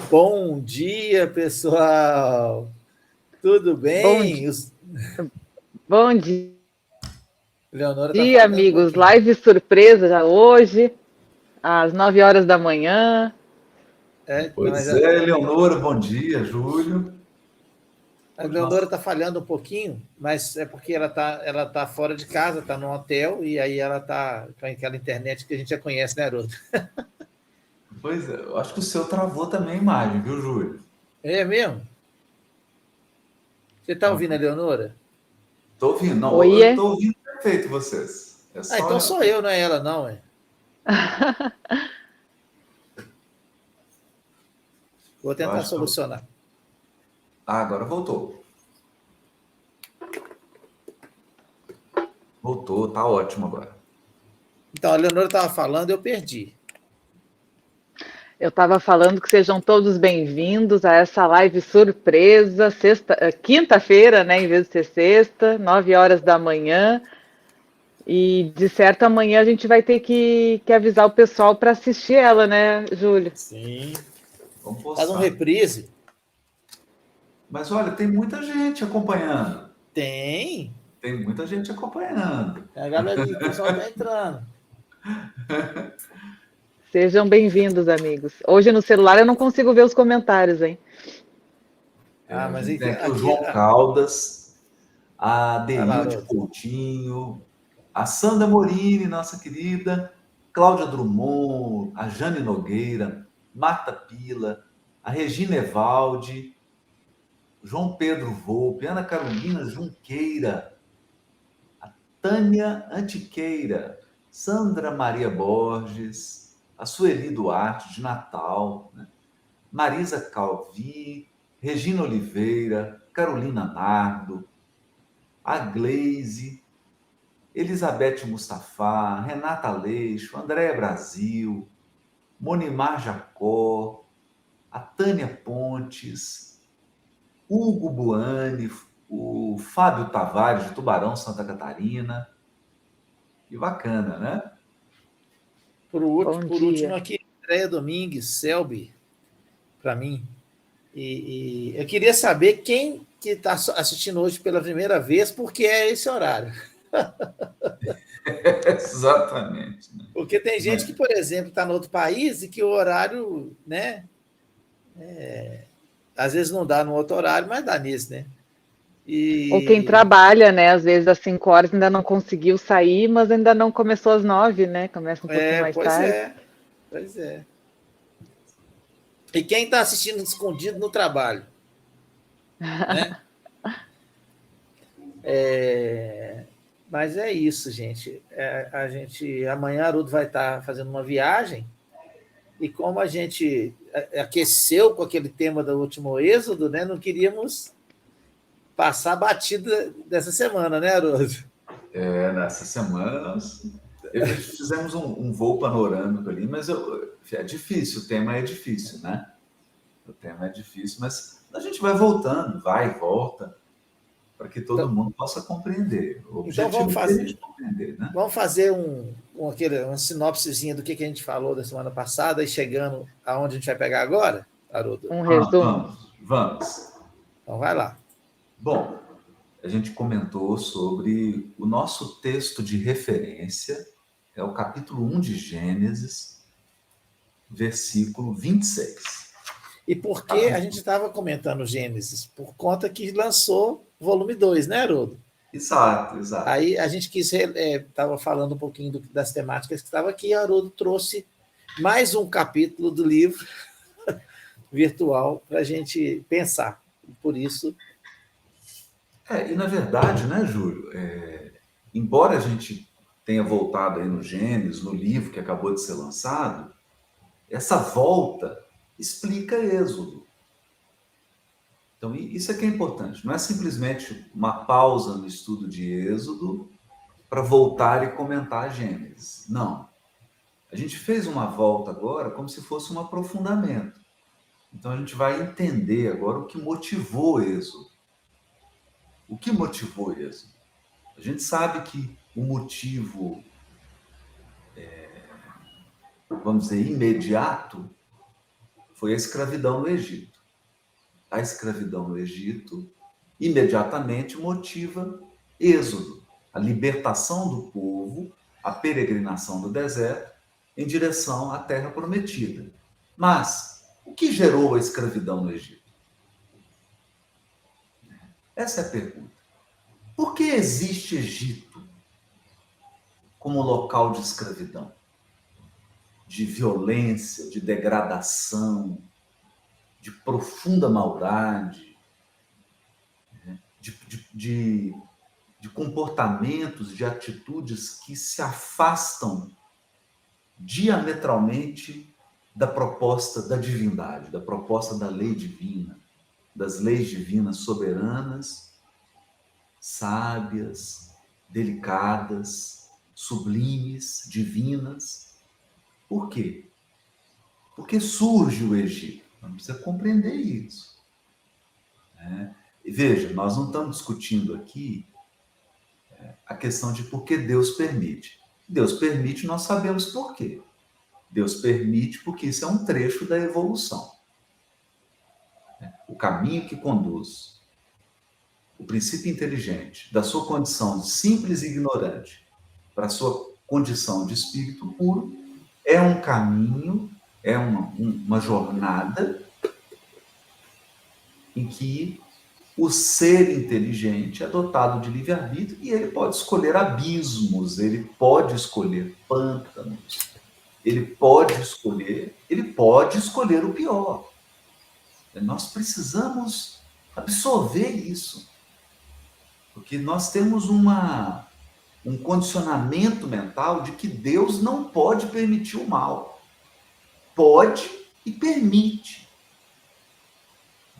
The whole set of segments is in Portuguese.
Bom dia, pessoal. Tudo Bom bem? dia, bom Leonora está dia, falhando um amigos. pouquinho. Live surpresa já hoje, às 9 horas da manhã. Não, mas Pois é, Leonora, bom dia, Júlio. a Hoje Leonora nós, está falhando um pouquinho, mas é porque ela tá fora de casa, está num hotel, e aí ela está com aquela internet que a gente já conhece, né, Haroldo? pois é, eu acho que o seu travou também a imagem, viu, Júlio? É mesmo? Você está ouvindo a Travou. Leonora? Tô ouvindo, não, eu Oiê. tô ouvindo perfeito vocês. É Ah, só. então sou eu, não é ela, não, é. Vou Eu tentar acho que. solucionar. Ah, agora voltou. Voltou, tá ótimo agora. Então, a Leonora estava falando, eu perdi. Eu estava falando que sejam todos bem-vindos a essa live surpresa, quinta-feira, né, em vez de ser sexta, 9 horas da manhã. E de certo amanhã a gente vai ter que avisar o pessoal para assistir ela, né, Júlio? Sim. Vamos Faz um postar. reprise. Mas olha, tem muita gente acompanhando. Tem. Tem muita gente acompanhando. A galera, o pessoal está entrando. Sejam bem-vindos, amigos. Hoje no celular eu não consigo ver os comentários, hein? É, Ah, a mas gente tem aqui o aqui. João Caldas, a Olha lá, Denilde Haroldo. Coutinho, a Sandra Morini, nossa querida, Cláudia Drummond, a Jane Nogueira, Marta Pila, a Regina Evaldi, João Pedro Volpe, Ana Carolina Junqueira, Tânia Antiqueira, Sandra Maria Borges, a Sueli Duarte de Natal, né? Marisa Calvi, Regina Oliveira, Carolina Nardo, a Glaze, Elizabeth Mustafa, Renata Aleixo, Andréia Brasil, Monimar Jacó, a Tânia Pontes, Hugo Buani, o Fábio Tavares, de Tubarão, Santa Catarina. Que bacana, né? Bom Por último, dia. aqui, Andréia Domingues, Selby, para mim. E eu queria saber quem que está assistindo hoje pela primeira vez, porque é esse horário. Exatamente. Porque tem gente que, Né? por exemplo, está no outro país e que o horário, né? Às vezes não dá no outro horário, mas dá nesse, né? Ou quem E trabalha, né? Às vezes às 5 horas ainda não conseguiu sair, mas ainda não começou às 9, né? Começa um pouquinho mais pois tarde. é, pois é. E quem está assistindo escondido no trabalho, né? É, mas é isso, gente. A gente amanhã a Haroldo vai estar fazendo uma viagem e como a gente aqueceu com aquele tema do último êxodo, né? Não queríamos passar batida dessa semana, né, Haroldo? Nessa semana nós fizemos um voo panorâmico ali, mas é difícil, o tema é difícil, né? O tema é difícil, mas a gente vai voltando, vai e volta, para que todo Então, mundo possa compreender. O então objetivo aqui é a gente compreender, né? vamos fazer uma sinopsezinha do que a gente falou da semana passada e chegando aonde a gente vai pegar agora, Haroldo? Um resumo. Vamos. Então vai lá. Bom, a gente comentou sobre o nosso texto de referência, é o capítulo 1 de Gênesis, versículo 26. E por que a gente estava comentando Gênesis? Por conta que lançou volume 2, né, Haroldo? Exato, exato. Aí a gente estava falando um pouquinho das temáticas que estava aqui, e Haroldo trouxe mais um capítulo do livro virtual para a gente pensar. Por isso. E na verdade, né, Júlio, embora a gente tenha voltado aí no Gênesis, no livro que acabou de ser lançado, essa volta explica Êxodo. Então, isso é que é importante. Não é simplesmente uma pausa no estudo de Êxodo para voltar e comentar Gênesis. Não. A gente fez uma volta agora como se fosse um aprofundamento. Então, a gente vai entender agora o que motivou Êxodo. O que motivou Êxodo? A gente sabe que o motivo, vamos dizer, imediato, foi a escravidão no Egito. A escravidão no Egito imediatamente motiva êxodo, a libertação do povo, a peregrinação do deserto em direção à terra prometida. Mas o que gerou a escravidão no Egito? Essa é a pergunta. Por que existe Egito como local de escravidão, de violência, de degradação, de profunda maldade, de comportamentos, de atitudes que se afastam diametralmente da proposta da divindade, da proposta da lei divina, das leis divinas soberanas, sábias, delicadas, sublimes, divinas. Por quê? Porque surge o Egito. Nós precisamos compreender isso. E veja, nós não estamos discutindo aqui a questão de por que Deus permite. Deus permite, nós sabemos por quê. Deus permite porque isso é um trecho da evolução. O caminho que conduz o princípio inteligente da sua condição de simples e ignorante para a sua condição de espírito puro é um caminho, é uma jornada em que o ser inteligente é dotado de livre-arbítrio e ele pode escolher abismos, ele pode escolher pântanos, ele pode escolher o pior. Nós precisamos absorver isso, porque nós temos um condicionamento mental de que Deus não pode permitir o mal. Pode e permite.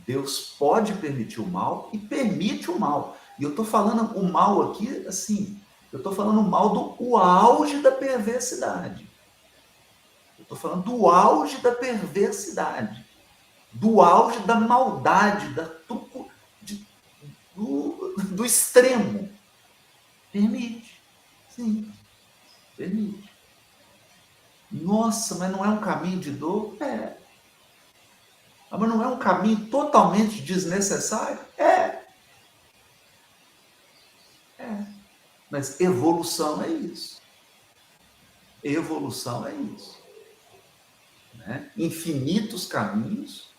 Deus pode permitir o mal e permite o mal. E eu estou falando o mal aqui, assim, eu estou falando o mal do auge da perversidade. Eu estou falando do auge da perversidade, do auge da maldade, do extremo. Permite. Sim, permite. Nossa, mas não é um caminho de dor? É. Mas não é um caminho totalmente desnecessário? É. Mas evolução é isso. Evolução é isso. Infinitos caminhos,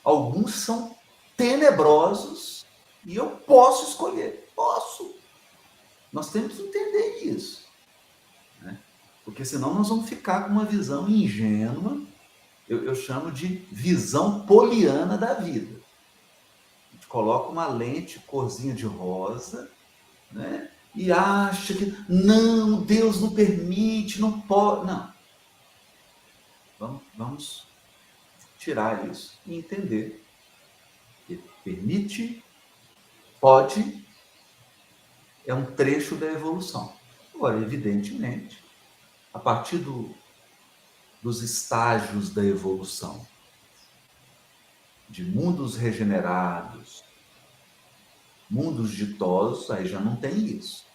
alguns são tenebrosos e eu posso escolher. Posso. Nós temos que entender isso. Porque senão nós vamos ficar com uma visão ingênua, eu chamo de visão poliana da vida. A gente coloca uma lente corzinha de rosa, e acha que não, Deus não permite, não pode. Não. Vamos tirar isso e entender que permite, pode, é um trecho da evolução. Agora, evidentemente, a partir dos estágios da evolução, de mundos regenerados, mundos ditosos, aí já não tem isso.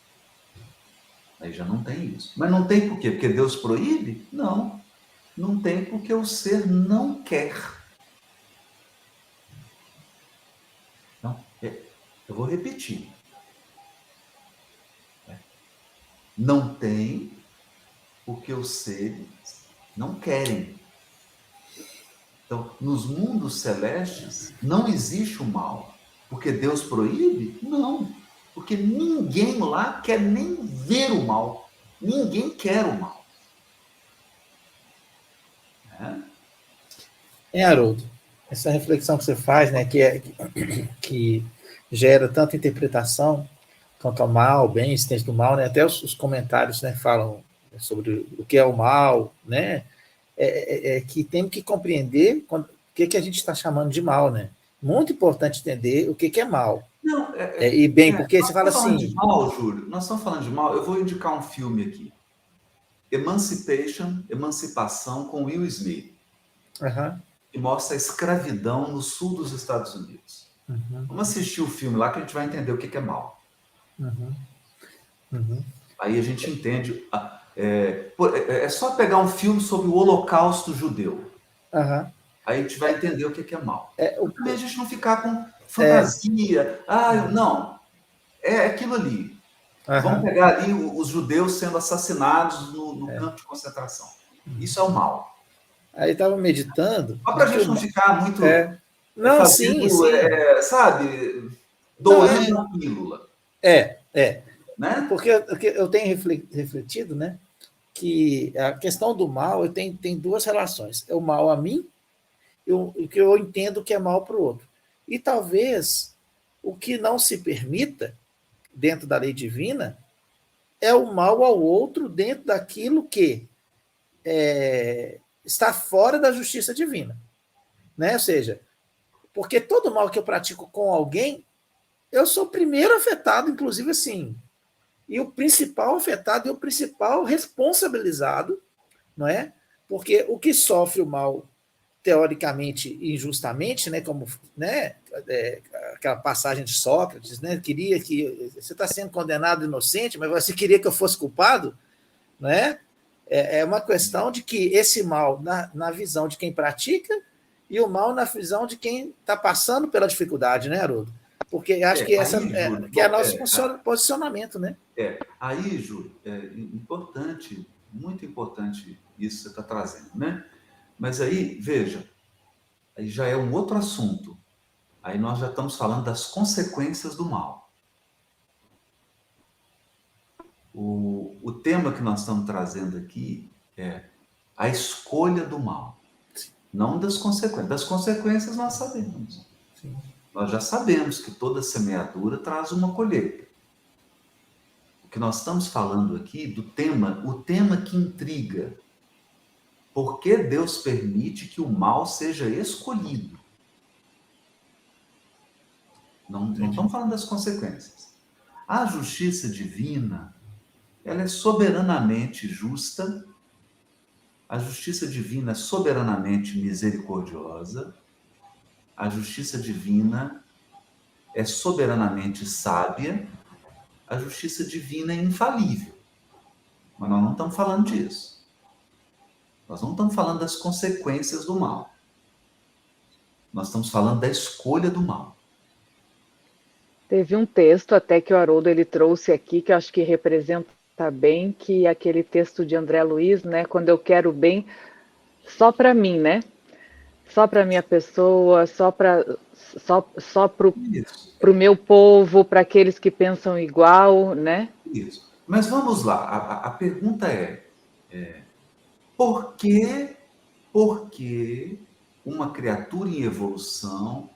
Mas não tem por quê? Porque Deus proíbe? Não. Não tem porque o ser não quer. Não, eu vou repetir. Não tem porque os seres não querem. Então, nos mundos celestes não existe o mal. Porque Deus proíbe? Não. Porque ninguém lá quer nem ver o mal. Ninguém quer o mal. Haroldo, essa reflexão que você faz, que gera tanta interpretação quanto ao mal, bem, existência do mal, até os comentários, falam sobre o que é o mal, que temos que compreender o que a gente está chamando de mal, Muito importante entender o que é mal. Não, porque você fala assim... De mal, Júlio, nós estamos falando de mal, eu vou indicar um filme aqui. Emancipação, com Will Smith. Que mostra a escravidão no sul dos Estados Unidos. Vamos assistir o filme lá que a gente vai entender o que é mal. Aí a gente entende... É só pegar um filme sobre o Holocausto judeu. Aí a gente vai entender o que é mal. O Também a gente não ficar com fantasia. Não, é aquilo ali. Vamos pegar ali os judeus sendo assassinados no campo de concentração. Isso é o mal. Aí estava meditando. Só para a gente não ficar muito não, fazendo, sim. sabe, doando a pílula. Né? Porque eu tenho refletido, né, que a questão do mal tem duas relações. É o mal a mim e o que eu entendo que é mal para o outro. E talvez o que não se permita dentro da lei divina é o mal ao outro dentro daquilo que está fora da justiça divina. Né? Ou seja, porque todo mal que eu pratico com alguém, eu sou o primeiro afetado, inclusive assim, e o principal afetado e o principal responsabilizado, não é? Porque o que sofre o mal teoricamente injustamente, né, como, né, aquela passagem de Sócrates, né, queria que você está sendo condenado inocente, mas você queria que eu fosse culpado, né? É uma questão de que esse mal na visão de quem pratica e o mal na visão de quem está passando pela dificuldade, né, Haroldo? Porque acho que essa Júlio, que é nosso posicionamento, né? Aí, Júlio, importante, muito importante isso que você está trazendo, né? Mas aí, veja, aí já é um outro assunto. Aí nós já estamos falando das consequências do mal. O tema que nós estamos trazendo aqui é a escolha do mal, não das consequências. Das consequências nós sabemos. Sim. Nós já sabemos que toda semeadura traz uma colheita. O que nós estamos falando aqui do tema, o tema que intriga. Por que Deus permite que o mal seja escolhido? Não estamos falando das consequências. A justiça divina, ela é soberanamente justa, a justiça divina é soberanamente misericordiosa, a justiça divina é soberanamente sábia, a justiça divina é infalível. Mas nós não estamos falando disso. Nós não estamos falando das consequências do mal. Nós estamos falando da escolha do mal. Teve um texto até que o Haroldo ele trouxe aqui, que eu acho que representa bem, que é aquele texto de André Luiz, né? Quando eu quero bem só para mim, né? Só para minha pessoa, só para o meu povo, para aqueles que pensam igual, né? Isso. Mas vamos lá, a pergunta por que uma criatura em evolução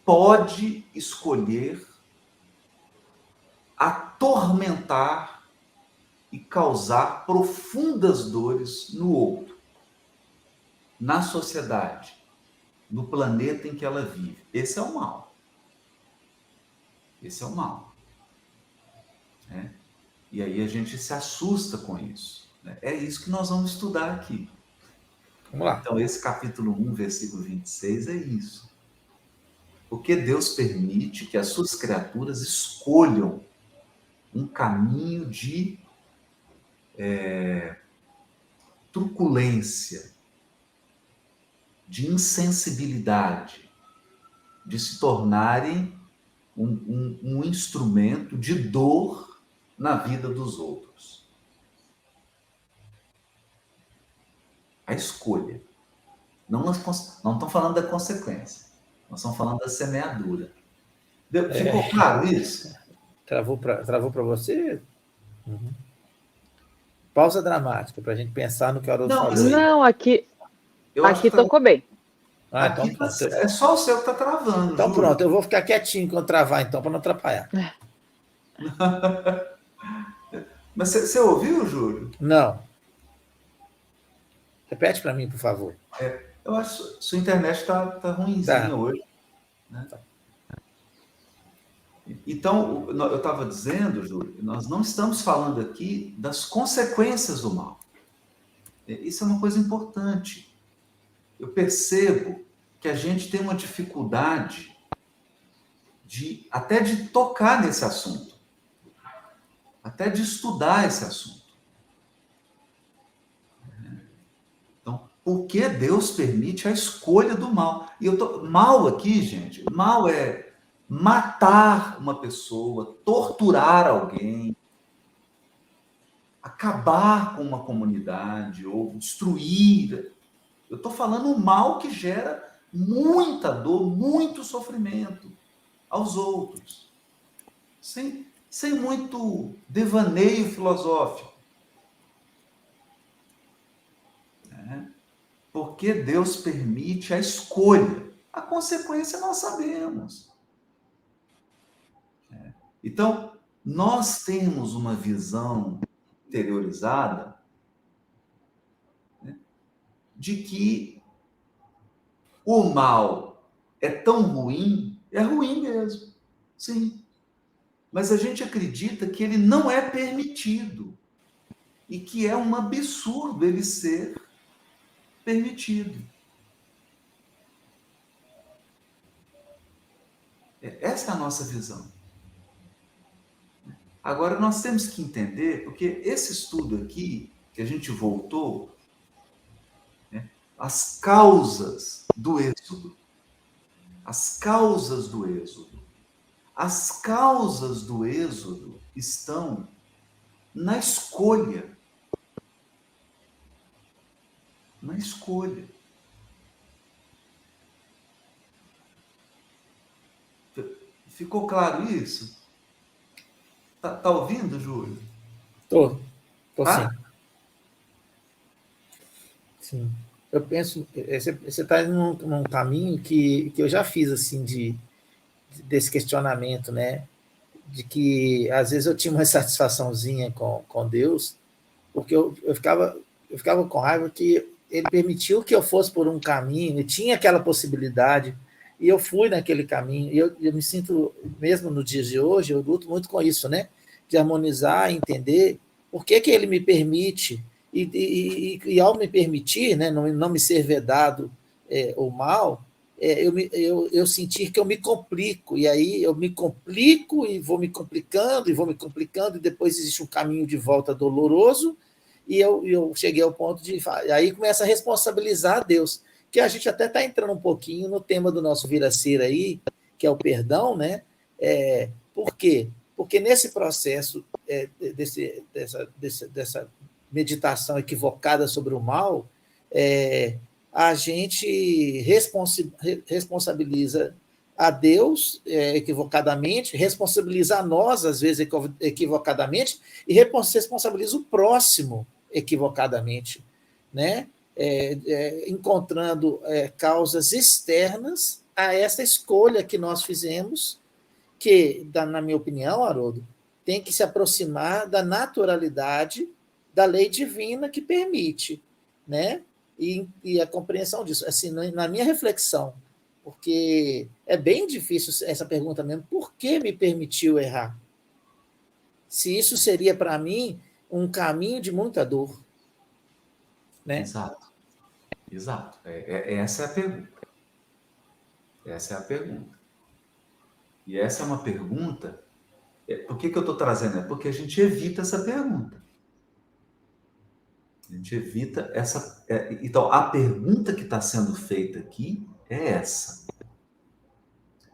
pode escolher atormentar e causar profundas dores no outro, na sociedade, no planeta em que ela vive? Esse é o mal. Esse é o mal. Né? E aí a gente se assusta com isso. Né? É isso que nós vamos estudar aqui. Vamos lá. Então, esse capítulo 1, versículo 26 é isso. Porque Deus permite que as suas criaturas escolham um caminho de truculência, de insensibilidade, de se tornarem um instrumento de dor na vida dos outros. A escolha. Não estamos falando da consequência. Nós estamos falando da semeadura. Ficou claro isso? Travou para você? Uhum. Pausa dramática para a gente pensar no que o Haroldo falou. Não, aqui tocou bem. Aqui então é só o seu que está travando. Então pronto, eu vou ficar quietinho quando travar, então, para não atrapalhar. Mas você ouviu, Júlio? Não. Repete para mim, por favor. Eu acho que sua internet está ruimzinha hoje. Né? Tá. Então, eu estava dizendo, Júlio, nós não estamos falando aqui das consequências do mal. Isso é uma coisa importante. Eu percebo que a gente tem uma dificuldade até de tocar nesse assunto, até de estudar esse assunto. Então, Por que Deus permite a escolha do mal? E mal aqui, gente, mal é matar uma pessoa, torturar alguém, acabar com uma comunidade ou destruir. Eu estou falando o mal que gera muita dor, muito sofrimento aos outros, sem muito devaneio filosófico. Né? Porque Deus permite a escolha. A consequência nós sabemos. Então, nós temos uma visão interiorizada, né, de que o mal é tão ruim, é ruim mesmo, sim. Mas a gente acredita que ele não é permitido e que é um absurdo ele ser permitido. Essa é a nossa visão. Agora, nós temos que entender, porque esse estudo aqui, que a gente voltou, né, as causas do êxodo. As causas do êxodo. As causas do êxodo estão na escolha. Na escolha. Ficou claro isso? Tá ouvindo, Júlio? Tô Ah? sim. Eu penso, você está num caminho que eu já fiz, assim, desse questionamento, né? De que, às vezes, eu tinha uma satisfaçãozinha com Deus, porque eu ficava com raiva que ele permitiu que eu fosse por um caminho, e tinha aquela possibilidade, e eu fui naquele caminho, e eu me sinto, mesmo nos dias de hoje, eu luto muito com isso, né? De harmonizar, entender por que ele me permite, e ao me permitir, né, não me ser vedado o mal, eu sentir que eu me complico, e aí eu me complico e vou me complicando, e depois existe um caminho de volta doloroso, e eu cheguei ao ponto de. Aí começa a responsabilizar Deus, que a gente até está entrando um pouquinho no tema do nosso vira-cera aí, que é o perdão, né? Por quê? Porque nesse processo dessa meditação equivocada sobre o mal, a gente responsabiliza a Deus equivocadamente, responsabiliza a nós, às vezes, equivocadamente, e responsabiliza o próximo equivocadamente, né? Encontrando causas externas a essa escolha que nós fizemos, que, na minha opinião, Haroldo, tem que se aproximar da naturalidade da lei divina que permite, né? E a compreensão disso. Assim, na minha reflexão, porque é bem difícil essa pergunta mesmo, por que me permitiu errar? Se isso seria, para mim, um caminho de muita dor. Né? Exato. Exato. Essa é a pergunta. Essa é a pergunta. E essa é uma pergunta. Por que eu estou trazendo? É porque a gente evita essa pergunta. A gente evita essa. Então, a pergunta que está sendo feita aqui é essa.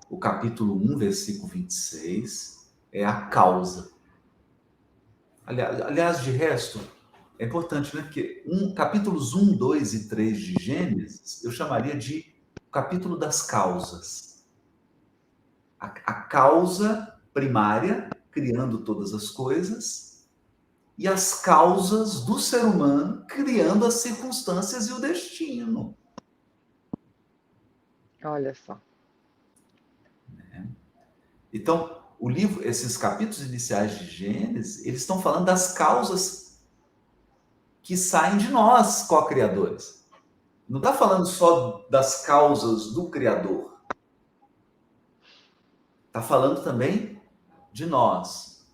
O capítulo 1, versículo 26, é a causa. Aliás, de resto, é importante, né? Porque capítulos 1, 2 e 3 de Gênesis, eu chamaria de capítulo das causas. A causa primária, criando todas as coisas, e as causas do ser humano, criando as circunstâncias e o destino. Olha só. Então, o livro, esses capítulos iniciais de Gênesis, eles estão falando das causas que saem de nós, co-criadores. Não está falando só das causas do Criador. Está falando também de nós.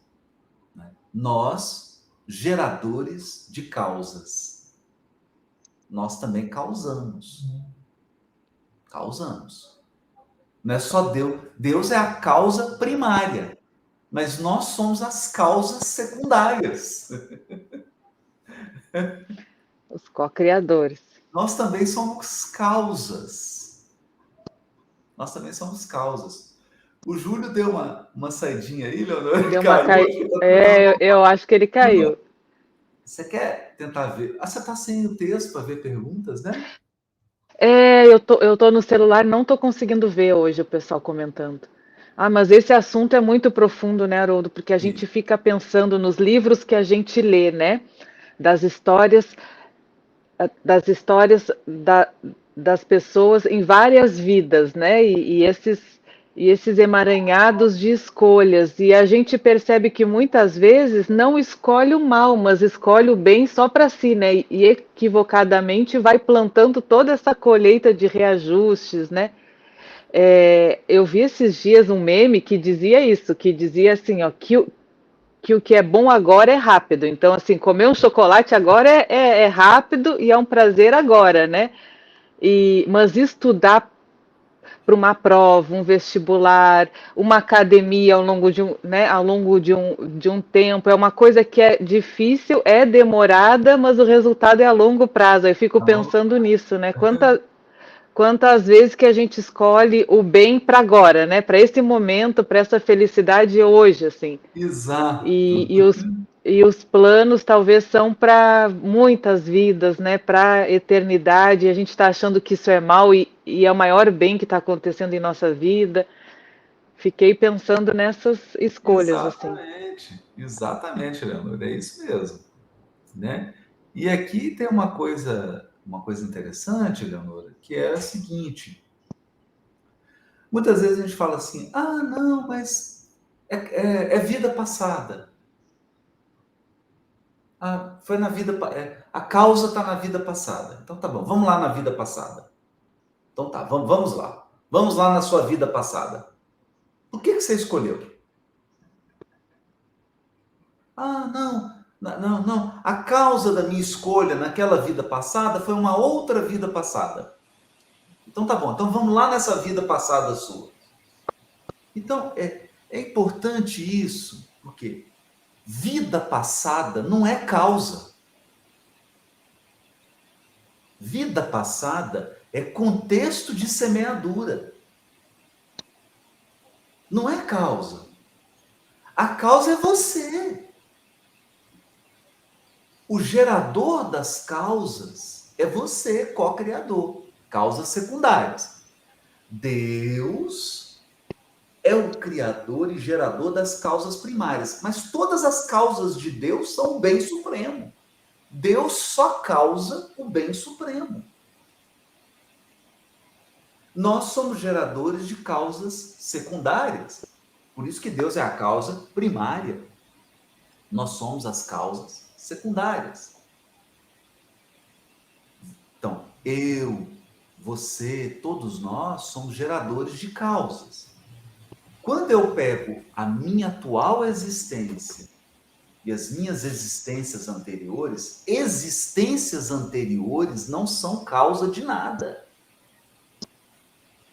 Nós, geradores de causas. Nós também causamos. Causamos. Não é só Deus. Deus é a causa primária. Mas nós somos as causas secundárias. Os co-criadores. nós também somos causas. Nós também somos causas. O Júlio deu uma saidinha aí, Leonor, Deu uma caiu. cai... Acho que está tentando. Eu acho que ele caiu. Você quer tentar ver? Você está sem o texto para ver perguntas, né? Eu tô no celular, não tô conseguindo ver hoje o pessoal comentando. Ah, mas esse assunto é muito profundo, né, Haroldo? Porque a gente Sim. fica pensando nos livros que a gente lê, né? Das histórias, das histórias das pessoas em várias vidas, né? E esses emaranhados de escolhas. E a gente percebe que muitas vezes não escolhe o mal, mas escolhe o bem só para si, né? E equivocadamente vai plantando toda essa colheita de reajustes, né? Eu vi esses dias um meme que dizia isso, que dizia assim, ó, que o que é bom agora é rápido. Então, assim, comer um chocolate agora é rápido e é um prazer agora, né? Mas estudar para uma prova, um vestibular, uma academia ao longo de de um tempo, é uma coisa que é difícil, é demorada, mas o resultado é a longo prazo. Eu fico Então, pensando nisso, né? Quantas vezes que a gente escolhe o bem para agora, né? Para esse momento, para essa felicidade hoje, assim. exato. E, e, os, e os planos talvez são para muitas vidas, né? Para a eternidade. E a gente está achando que isso é mal e é o maior bem que está acontecendo em nossa vida. Fiquei pensando nessas escolhas, assim. Exatamente, Leonor, é isso mesmo, né? E aqui tem uma coisa interessante, Leonor, que é a seguinte: muitas vezes a gente fala assim, ah, não, mas é vida passada. Ah, foi na vida, a causa está na vida passada. Então tá bom, vamos lá na vida passada. Então tá, vamos lá. Vamos lá na sua vida passada. Por que você escolheu? Ah, não, não, não. A causa da minha escolha naquela vida passada foi uma outra vida passada. Então tá bom, então vamos lá nessa vida passada sua. Então é importante isso, porque vida passada não é causa. Vida passada é contexto de semeadura. Não é causa. A causa é você. O gerador das causas é você, co-criador. Causas secundárias. Deus é o criador e gerador das causas primárias. Mas todas as causas de Deus são o bem supremo. Deus só causa o bem supremo. Nós somos geradores de causas secundárias. Por isso que Deus é a causa primária. Nós somos as causas secundárias. Então, eu, você, todos nós somos geradores de causas. Quando eu pego a minha atual existência e as minhas existências anteriores não são causa de nada.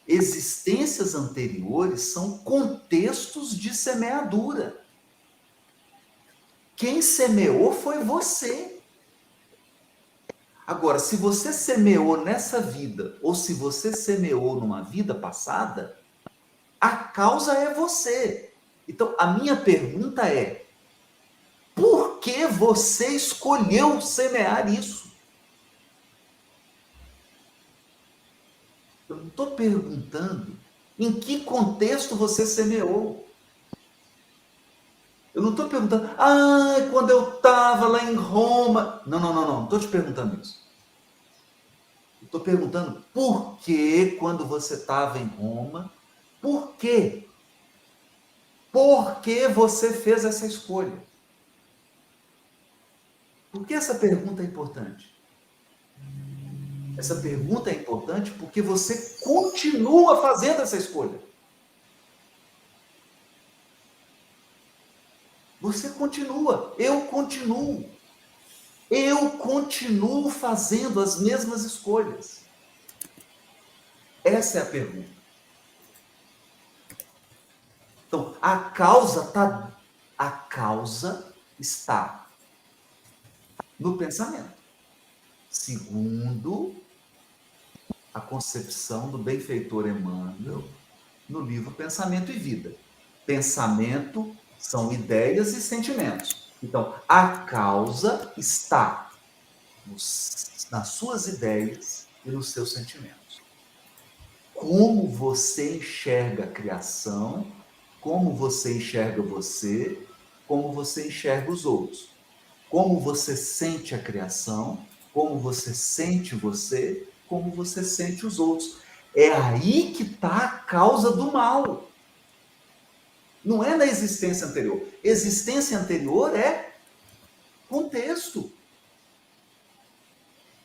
Existências anteriores são contextos de semeadura. Quem semeou foi você. Agora, se você semeou nessa vida, ou se você semeou numa vida passada, a causa é você. Então, a minha pergunta é: por que você escolheu semear isso? Eu não estou perguntando em que contexto você semeou. Eu não estou perguntando, quando eu estava lá em Roma. Não estou te perguntando isso. Estou perguntando por que quando você estava em Roma, por quê? Por que você fez essa escolha? Por que essa pergunta é importante? Essa pergunta é importante porque você continua fazendo essa escolha. Você continua, eu continuo. Eu continuo fazendo as mesmas escolhas. Essa é a pergunta. Então, a causa está no pensamento. Segundo a concepção do benfeitor Emmanuel no livro Pensamento e Vida. Pensamento são ideias e sentimentos. Então, a causa está nas suas ideias e nos seus sentimentos. Como você enxerga a criação, como você enxerga você, como você enxerga os outros. Como você sente a criação, como você sente você, como você sente os outros. É aí que está a causa do mal. Não é na existência anterior. Existência anterior é contexto.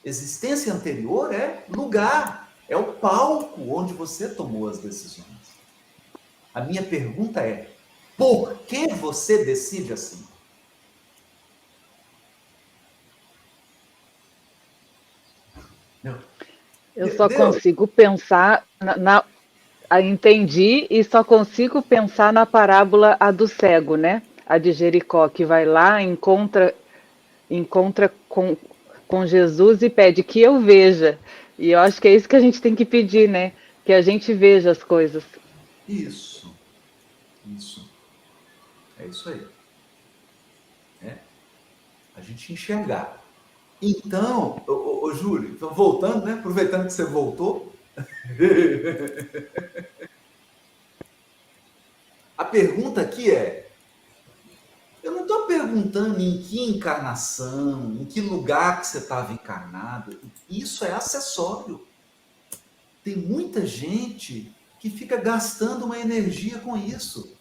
Existência anterior é lugar, é o palco onde você tomou as decisões. A minha pergunta é: por que você decide assim? Eu só Deu? consigo pensar entendi e só consigo pensar na parábola a do cego, né? A de Jericó, que vai lá, encontra com Jesus e pede que eu veja. E eu acho que é isso que a gente tem que pedir, né? Que a gente veja as coisas. Isso. É isso aí. A gente enxergar. Então, ô Júlio, então voltando, né? Aproveitando que você voltou, a pergunta aqui é: eu não estou perguntando em que encarnação, em que lugar que você estava encarnado. Isso é acessório. Tem muita gente que fica gastando uma energia com isso.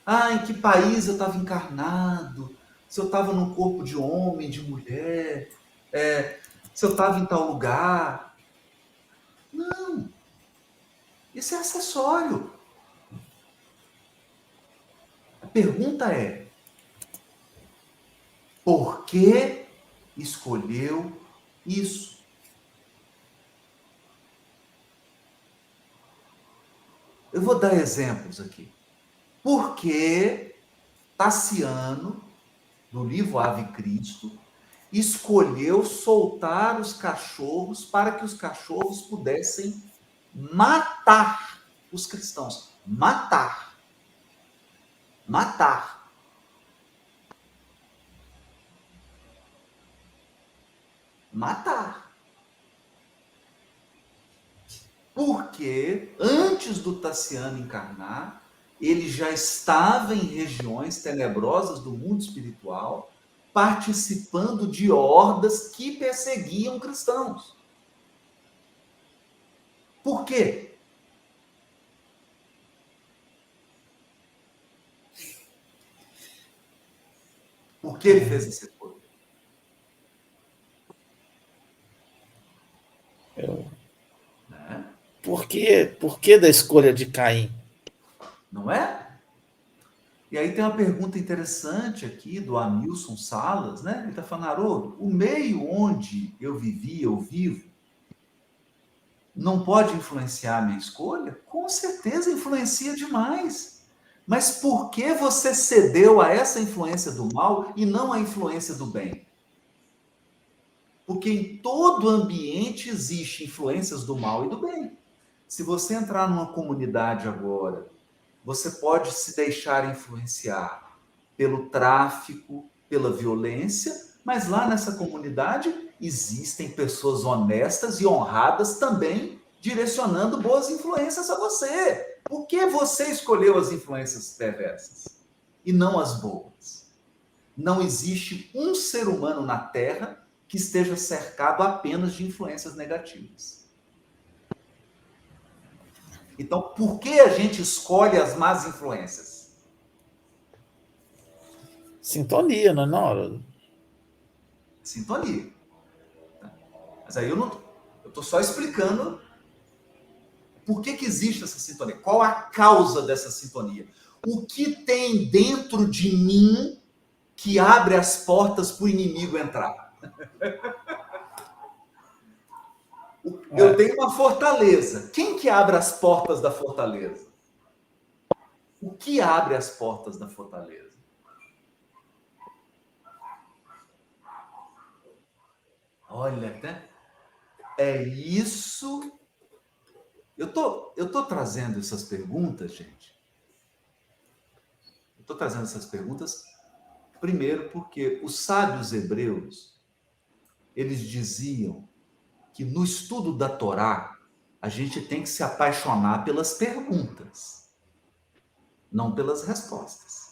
Ah, em que país eu estava encarnado? Se eu estava num corpo de homem, de mulher, se eu estava em tal lugar. Não, isso é acessório. A pergunta é: por que escolheu isso? Eu vou dar exemplos aqui. Por que Tassiano, do livro Ave Cristo, escolheu soltar os cachorros para que os cachorros pudessem matar os cristãos? Matar. Matar. Matar. Porque antes do Tassiano encarnar, ele já estava em regiões tenebrosas do mundo espiritual, participando de hordas que perseguiam cristãos. Por quê? Por que ele fez esse escolha? Né? Por que da escolha de Caim? Não é? E aí tem uma pergunta interessante aqui do Hamilton Salas, né? Ele está falando: Haroldo, o meio onde eu vivi, eu vivo, não pode influenciar a minha escolha? Com certeza influencia demais. Mas por que você cedeu a essa influência do mal e não à influência do bem? Porque em todo ambiente existe influências do mal e do bem. Se você entrar numa comunidade agora, você pode se deixar influenciar pelo tráfico, pela violência, mas lá nessa comunidade existem pessoas honestas e honradas também direcionando boas influências a você. Por que você escolheu as influências perversas e não as boas? Não existe um ser humano na Terra que esteja cercado apenas de influências negativas. Então, por que a gente escolhe as más influências? Sintonia, não é, não? Sintonia. Mas aí eu estou só explicando por que existe essa sintonia. Qual a causa dessa sintonia? O que tem dentro de mim que abre as portas para o inimigo entrar? Eu tenho uma fortaleza. Quem que abre as portas da fortaleza? O que abre as portas da fortaleza? Olha, né? é isso. Eu tô trazendo essas perguntas, gente. Eu estou trazendo essas perguntas, primeiro, porque os sábios hebreus, eles diziam que no estudo da Torá, a gente tem que se apaixonar pelas perguntas, não pelas respostas.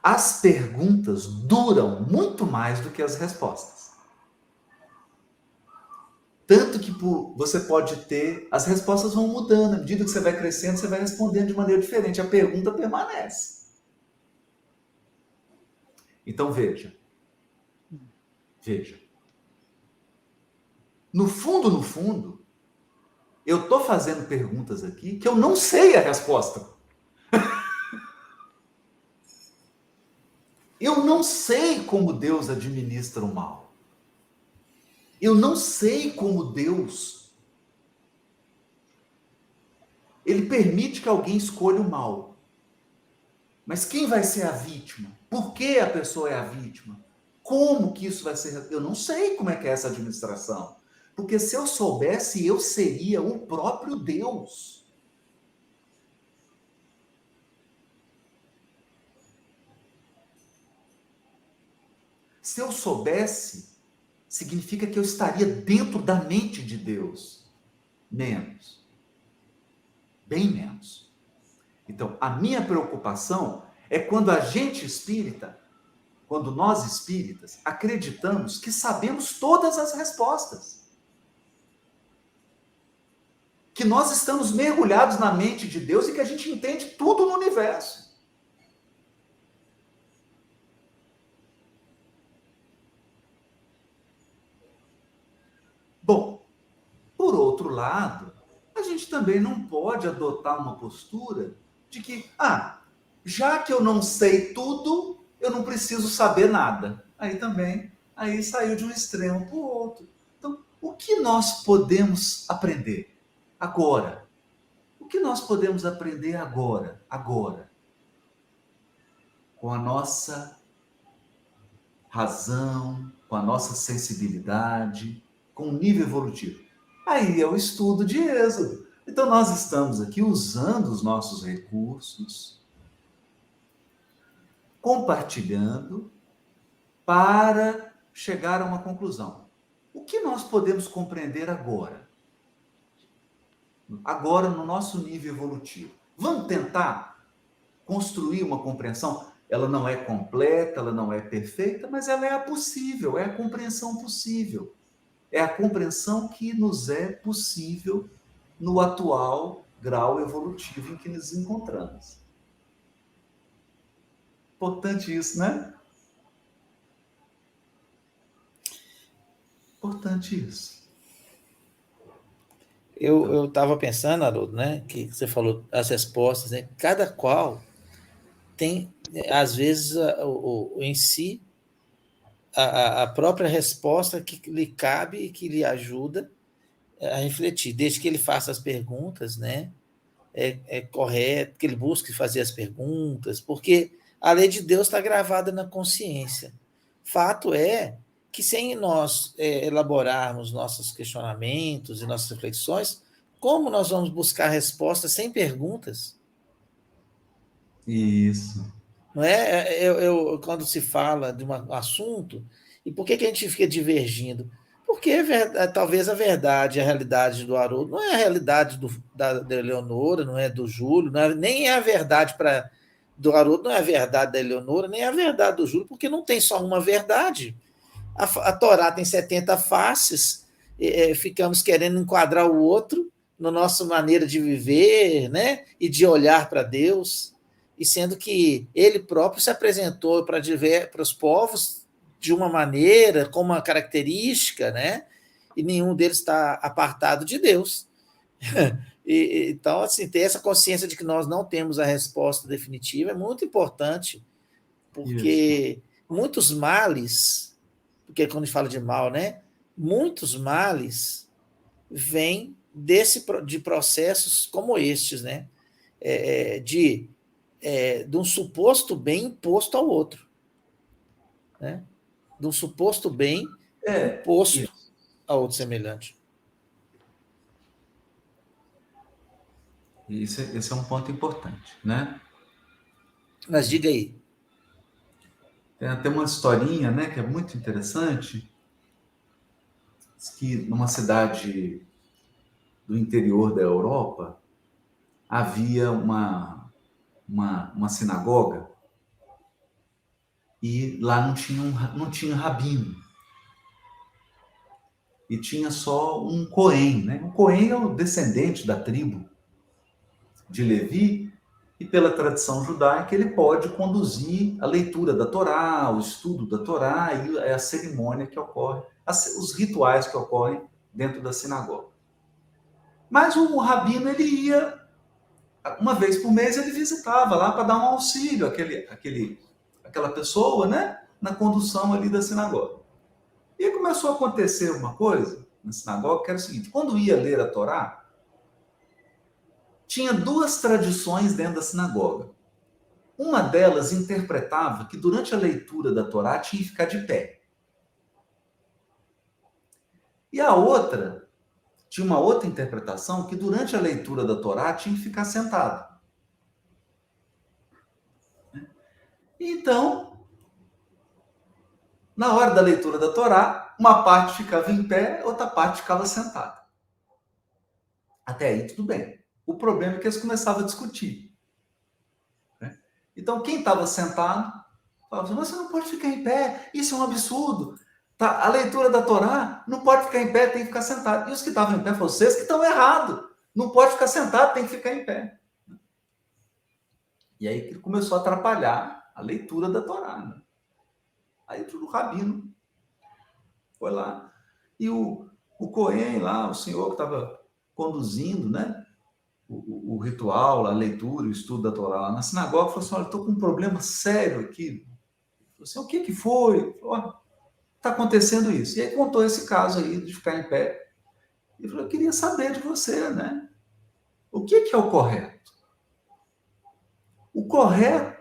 As perguntas duram muito mais do que as respostas. Tanto que você pode ter... As respostas vão mudando. À medida que você vai crescendo, você vai respondendo de maneira diferente. A pergunta permanece. Então, veja. No fundo, eu estou fazendo perguntas aqui que eu não sei a resposta. Eu não sei como Deus administra o mal. Eu não sei como Deus... Ele permite que alguém escolha o mal. Mas quem vai ser a vítima? Por que a pessoa é a vítima? Como que isso vai ser? Eu não sei como é que é essa administração. Porque se eu soubesse, eu seria o próprio Deus. Se eu soubesse, significa que eu estaria dentro da mente de Deus. Menos. Bem menos. Então, a minha preocupação é quando a gente espírita, quando nós espíritas, acreditamos que sabemos todas as respostas. Que nós estamos mergulhados na mente de Deus e que a gente entende tudo no universo. Bom, por outro lado, a gente também não pode adotar uma postura de que, já que eu não sei tudo, eu não preciso saber nada. Aí saiu de um extremo para o outro. Então, o que nós podemos aprender agora? O que nós podemos aprender agora? Com a nossa razão, com a nossa sensibilidade, com o nível evolutivo. Aí é o estudo de Êxodo. Então nós estamos aqui usando os nossos recursos, compartilhando para chegar a uma conclusão. O que nós podemos compreender agora? Agora no nosso nível evolutivo. Vamos tentar construir uma compreensão. Ela não é completa, ela não é perfeita, mas ela é a possível, é a compreensão possível. É a compreensão que nos é possível no atual grau evolutivo em que nos encontramos. Importante isso, né? Importante isso. Eu estava pensando, Haroldo, né, que você falou as respostas, né? Cada qual tem, às vezes, em si, a própria resposta que lhe cabe e que lhe ajuda a refletir, desde que ele faça as perguntas, né? É correto que ele busque fazer as perguntas, porque a lei de Deus está gravada na consciência. Fato é que, sem nós elaborarmos nossos questionamentos e nossas reflexões, como nós vamos buscar respostas sem perguntas? Isso. Não é? Quando se fala de um assunto, e por que a gente fica divergindo? Porque talvez a verdade, a realidade do Haroldo não é a realidade da Eleonora, não é do Júlio, nem é a verdade do Haroldo, não é a verdade da Eleonora, nem é a verdade do Júlio, porque não tem só uma verdade. A Torá tem 70 faces, ficamos querendo enquadrar o outro na nossa maneira de viver, né? E de olhar para Deus, e sendo que ele próprio se apresentou para os povos de uma maneira, com uma característica, né? E nenhum deles está apartado de Deus. Então, assim, ter essa consciência de que nós não temos a resposta definitiva é muito importante, porque muitos males, porque quando a gente fala de mal, né? Muitos males vêm de processos como estes, né? De um suposto bem imposto ao outro, né? de um suposto bem oposto isso. a outro semelhante. Esse é um ponto importante, né? Mas diga aí. Tem até uma historinha, né, que é muito interessante, que numa cidade do interior da Europa havia uma sinagoga e lá não tinha rabino. E tinha só um Cohen, né? O Cohen é o descendente da tribo de Levi, e pela tradição judaica ele pode conduzir a leitura da Torá, o estudo da Torá e a cerimônia que ocorre, os rituais que ocorrem dentro da sinagoga. Mas o rabino, ele ia, uma vez por mês, ele visitava lá para dar um auxílio àquela pessoa, né? Na condução ali da sinagoga. E começou a acontecer uma coisa na sinagoga, que era o seguinte: quando ia ler a Torá, tinha duas tradições dentro da sinagoga. Uma delas interpretava que durante a leitura da Torá tinha que ficar de pé. E a outra, tinha uma outra interpretação, que durante a leitura da Torá tinha que ficar sentado. Então, na hora da leitura da Torá, uma parte ficava em pé, outra parte ficava sentada. Até aí tudo bem. O problema é que eles começavam a discutir. Então, quem estava sentado, falava assim: você não pode ficar em pé, isso é um absurdo. Tá? A leitura da Torá não pode ficar em pé, tem que ficar sentado. E os que estavam em pé, vocês que estão errados. Não pode ficar sentado, tem que ficar em pé. E aí começou a atrapalhar a leitura da Torá. Né? Aí o rabino foi lá. E o Cohen lá, o senhor que estava conduzindo, né? O ritual, a leitura, o estudo da Torá lá na sinagoga, falou assim: olha, estou com um problema sério aqui. Falei assim: o que foi? Falou: está acontecendo isso. E aí contou esse caso aí de ficar em pé. E falou: eu queria saber de você, né? O que é o correto? O correto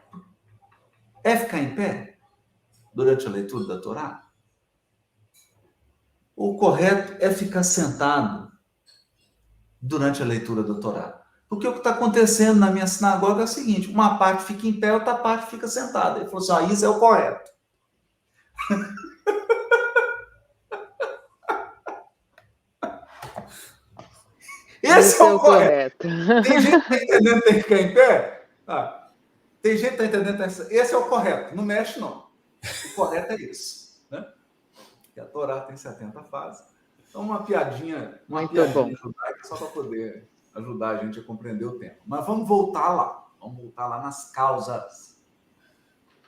é ficar em pé durante a leitura da Torá? Ou o correto é ficar sentado durante a leitura da Torá? Porque o que está acontecendo na minha sinagoga é o seguinte: uma parte fica em pé, outra parte fica sentada. Ele falou assim: isso é o correto. Esse é o correto. Tem gente que está entendendo que tem que ficar em pé? Tem gente que está entendendo que esse é o correto. Não mexe, não. O correto é isso. Né? Que a Torá tem 70 fases. Então, uma piadinha judaica só para poder ajudar a gente a compreender o tema. Mas vamos voltar lá. Vamos voltar lá nas causas.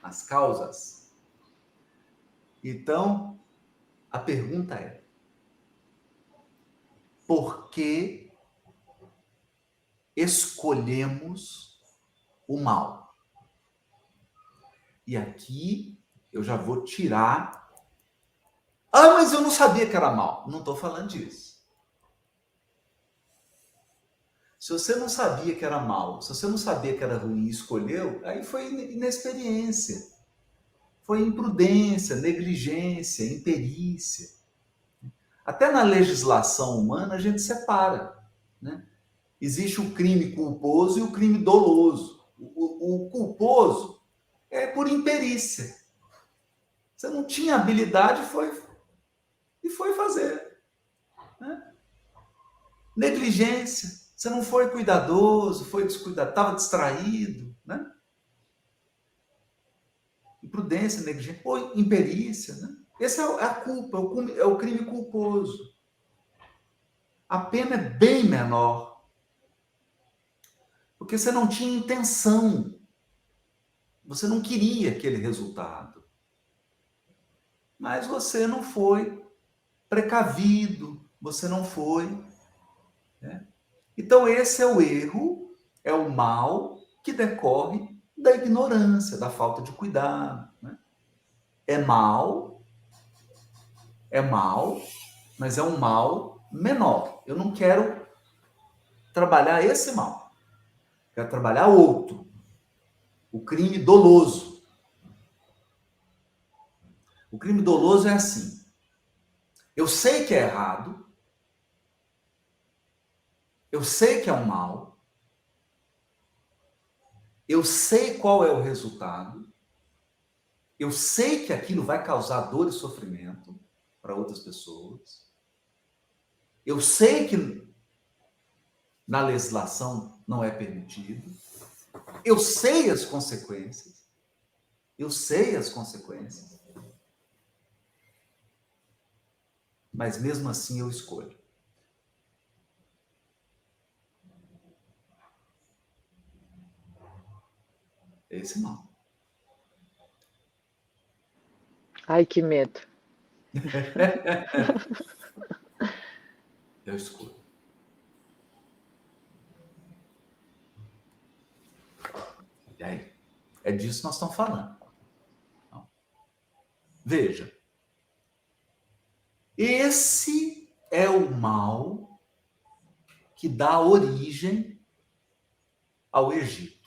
As causas. Então, a pergunta é: por que escolhemos o mal? E aqui eu já vou tirar. Mas eu não sabia que era mal. Não estou falando disso. Se você não sabia que era mal, se você não sabia que era ruim e escolheu, aí foi inexperiência. Foi imprudência, negligência, imperícia. Até na legislação humana a gente separa. Né? Existe o crime culposo e o crime doloso. O culposo é por imperícia. Você não tinha habilidade e foi fazer. Né? Negligência. Você não foi cuidadoso, foi descuidado, estava distraído. Né? Imprudência, negligência, ou imperícia. Né? Essa é a culpa, é o crime culposo. A pena é bem menor. Porque você não tinha intenção. Você não queria aquele resultado. Mas você não foi precavido, você não foi. Né? Então, esse é o erro, é o mal que decorre da ignorância, da falta de cuidado. Né? É mal, mas é um mal menor. Eu não quero trabalhar esse mal. Quero trabalhar outro. O crime doloso. O crime doloso é assim. Eu sei que é errado, eu sei que é um mal, eu sei qual é o resultado, eu sei que aquilo vai causar dor e sofrimento para outras pessoas, eu sei que na legislação não é permitido, eu sei as consequências, mas mesmo assim eu escolho. É esse mal. Ai, que medo. Eu escolho. E aí? É disso que nós estamos falando. Então, veja. Esse é o mal que dá origem ao Egito.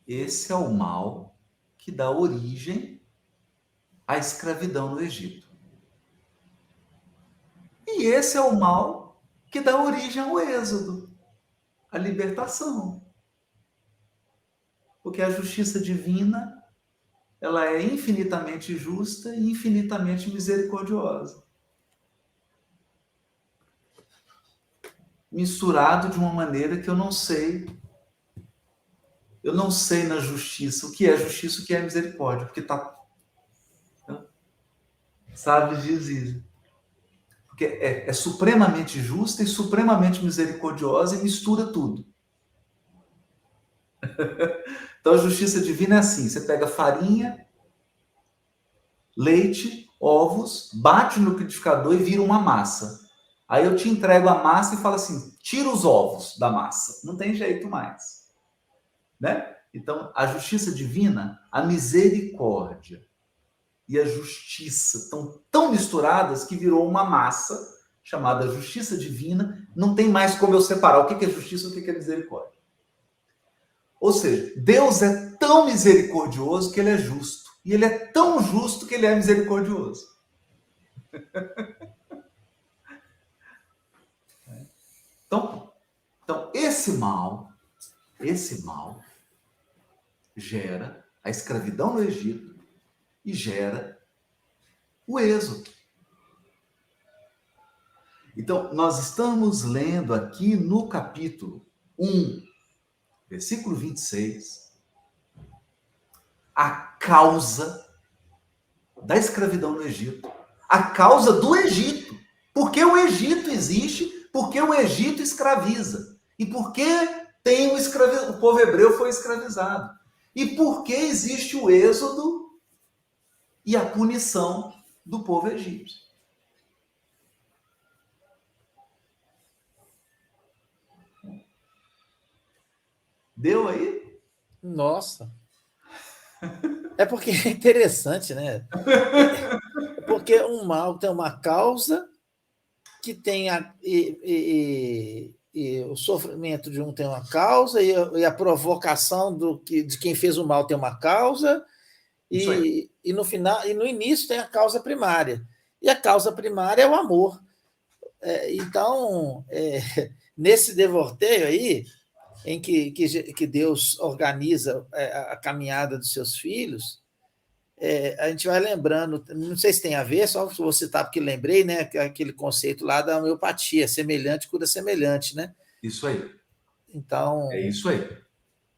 Esse é o mal que dá origem à escravidão no Egito. E esse é o mal que dá origem ao êxodo, à libertação. Porque a justiça divina, ela é infinitamente justa e infinitamente misericordiosa. Misturado de uma maneira que eu não sei na justiça o que é justiça, o que é misericórdia, porque tá, sabe, diz isso. Porque é supremamente justa e supremamente misericordiosa e mistura tudo. Então a justiça divina é assim, você pega farinha, leite, ovos, bate no liquidificador e vira uma massa. Aí eu te entrego a massa e falo assim, tira os ovos da massa. Não tem jeito mais. Né? Então, a justiça divina, a misericórdia e a justiça estão tão misturadas que virou uma massa chamada justiça divina. Não tem mais como eu separar o que é justiça e o que é misericórdia. Ou seja, Deus é tão misericordioso que ele é justo. E ele é tão justo que ele é misericordioso. Então esse mal gera a escravidão no Egito e gera o êxodo. Então, nós estamos lendo aqui no capítulo 1, versículo 26, a causa da escravidão no Egito, a causa do Egito. Por que o Egito existe? Porque o Egito escraviza. E por que o povo hebreu foi escravizado? E por que existe o êxodo e a punição do povo egípcio? Deu aí? Nossa. É porque é interessante, né? Porque um mal tem uma causa que tem e o sofrimento de um tem uma causa e a provocação de quem fez o mal tem uma causa e no final e no início tem a causa primária. E a causa primária é o amor. Então, nesse devorteio aí, em que Deus organiza a caminhada dos seus filhos, a gente vai lembrando, não sei se tem a ver, só vou citar porque lembrei, né, aquele conceito lá da homeopatia, semelhante cura semelhante, né? Isso aí. Então, é isso aí.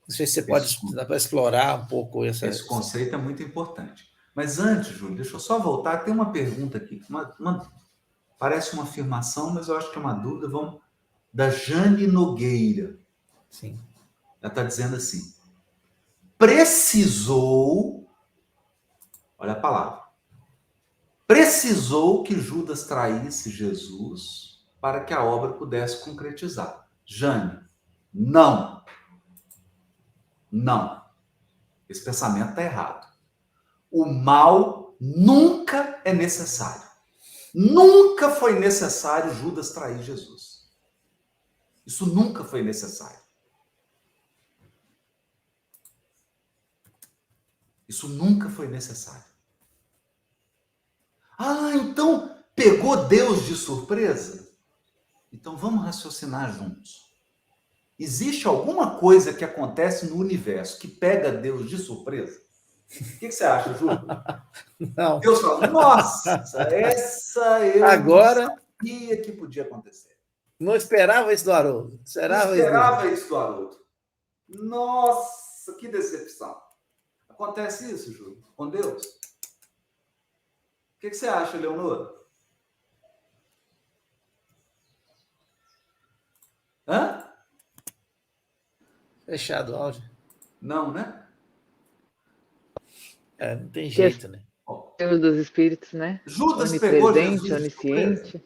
Não sei se você pode dar para explorar um pouco esse conceito é muito importante. Mas antes, Júlio, deixa eu só voltar, tem uma pergunta aqui, parece uma afirmação, mas eu acho que é uma dúvida, da Jane Nogueira. Sim. Ela está dizendo assim, precisou, olha a palavra, precisou que Judas traísse Jesus para que a obra pudesse concretizar. Jane, não. Não. Esse pensamento está errado. O mal nunca é necessário. Nunca foi necessário Judas trair Jesus. Isso nunca foi necessário. Isso nunca foi necessário. Ah, então pegou Deus de surpresa? Então vamos raciocinar juntos. Existe alguma coisa que acontece no universo que pega Deus de surpresa? O que você acha, Júlio? Não. Deus fala, nossa, essa eu não Agora, sabia que podia acontecer. não esperava isso do Haroldo. Não Esperava isso dele. esperava isso do Haroldo. Nossa, que decepção. Acontece isso, Júlio, com Deus? O que você acha, Leonor? Hã? Fechado o áudio. Não, né? Não tem jeito, né? Deus dos espíritos, né? Judas pegou Onipresente, Jesus de surpresa? onisciente.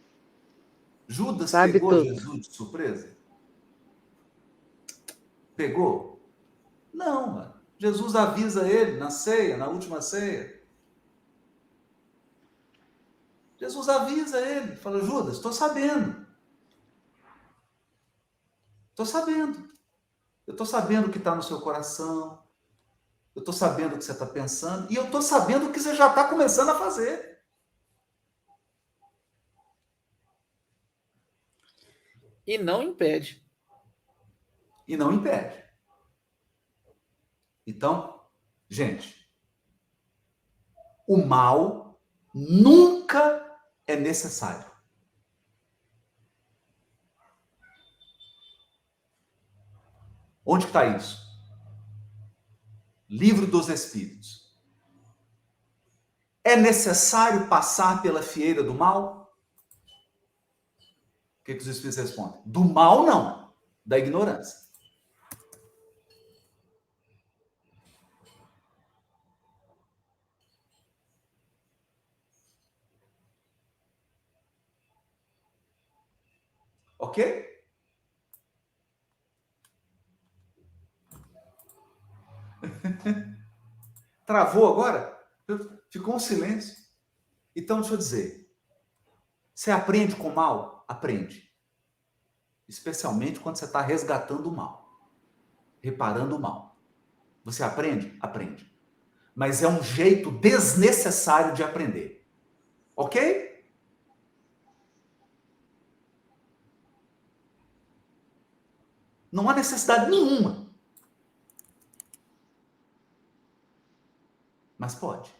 Judas Sabe pegou tudo. Jesus de surpresa? Pegou? Não, mano. Jesus avisa ele na ceia, na última ceia. Jesus avisa ele, fala, Judas, estou sabendo. Estou sabendo. Eu estou sabendo o que está no seu coração. Eu estou sabendo o que você está pensando. E eu estou sabendo o que você já está começando a fazer. E não impede. E não impede. Então, gente, o mal nunca é necessário. Onde está isso? Livro dos Espíritos. É necessário passar pela fieira do mal? O que os Espíritos respondem? Do mal, não. Da ignorância. Ok? Travou agora? Ficou um silêncio. Então, deixa eu dizer. Você aprende com o mal? Aprende. Especialmente quando você está resgatando o mal. Reparando o mal. Você aprende? Aprende. Mas é um jeito desnecessário de aprender. Ok? Não há necessidade nenhuma. Mas pode.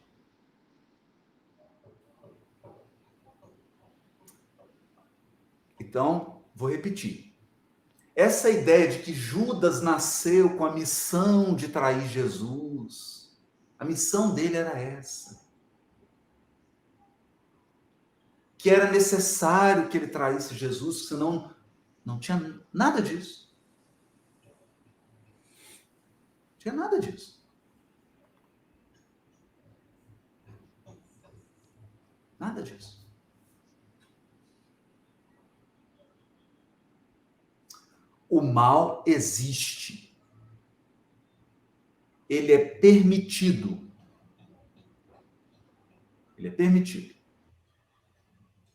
Então, vou repetir. Essa ideia de que Judas nasceu com a missão de trair Jesus, a missão dele era essa. Que era necessário que ele traísse Jesus, senão não tinha nada disso. Não tinha nada disso. Nada disso. O mal existe. Ele é permitido. Ele é permitido.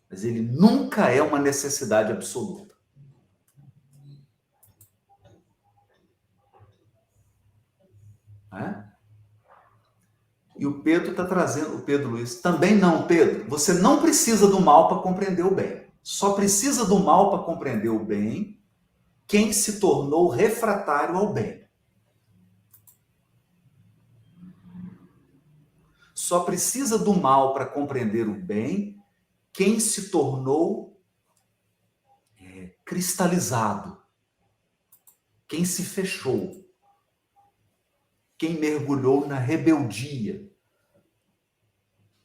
Mas ele nunca é uma necessidade absoluta. Né? E o Pedro está trazendo, o Pedro Luiz, também não, Pedro, você não precisa do mal para compreender o bem. Só precisa do mal para compreender o bem quem se tornou refratário ao bem. Só precisa do mal para compreender o bem quem se tornou cristalizado, quem se fechou, quem mergulhou na rebeldia,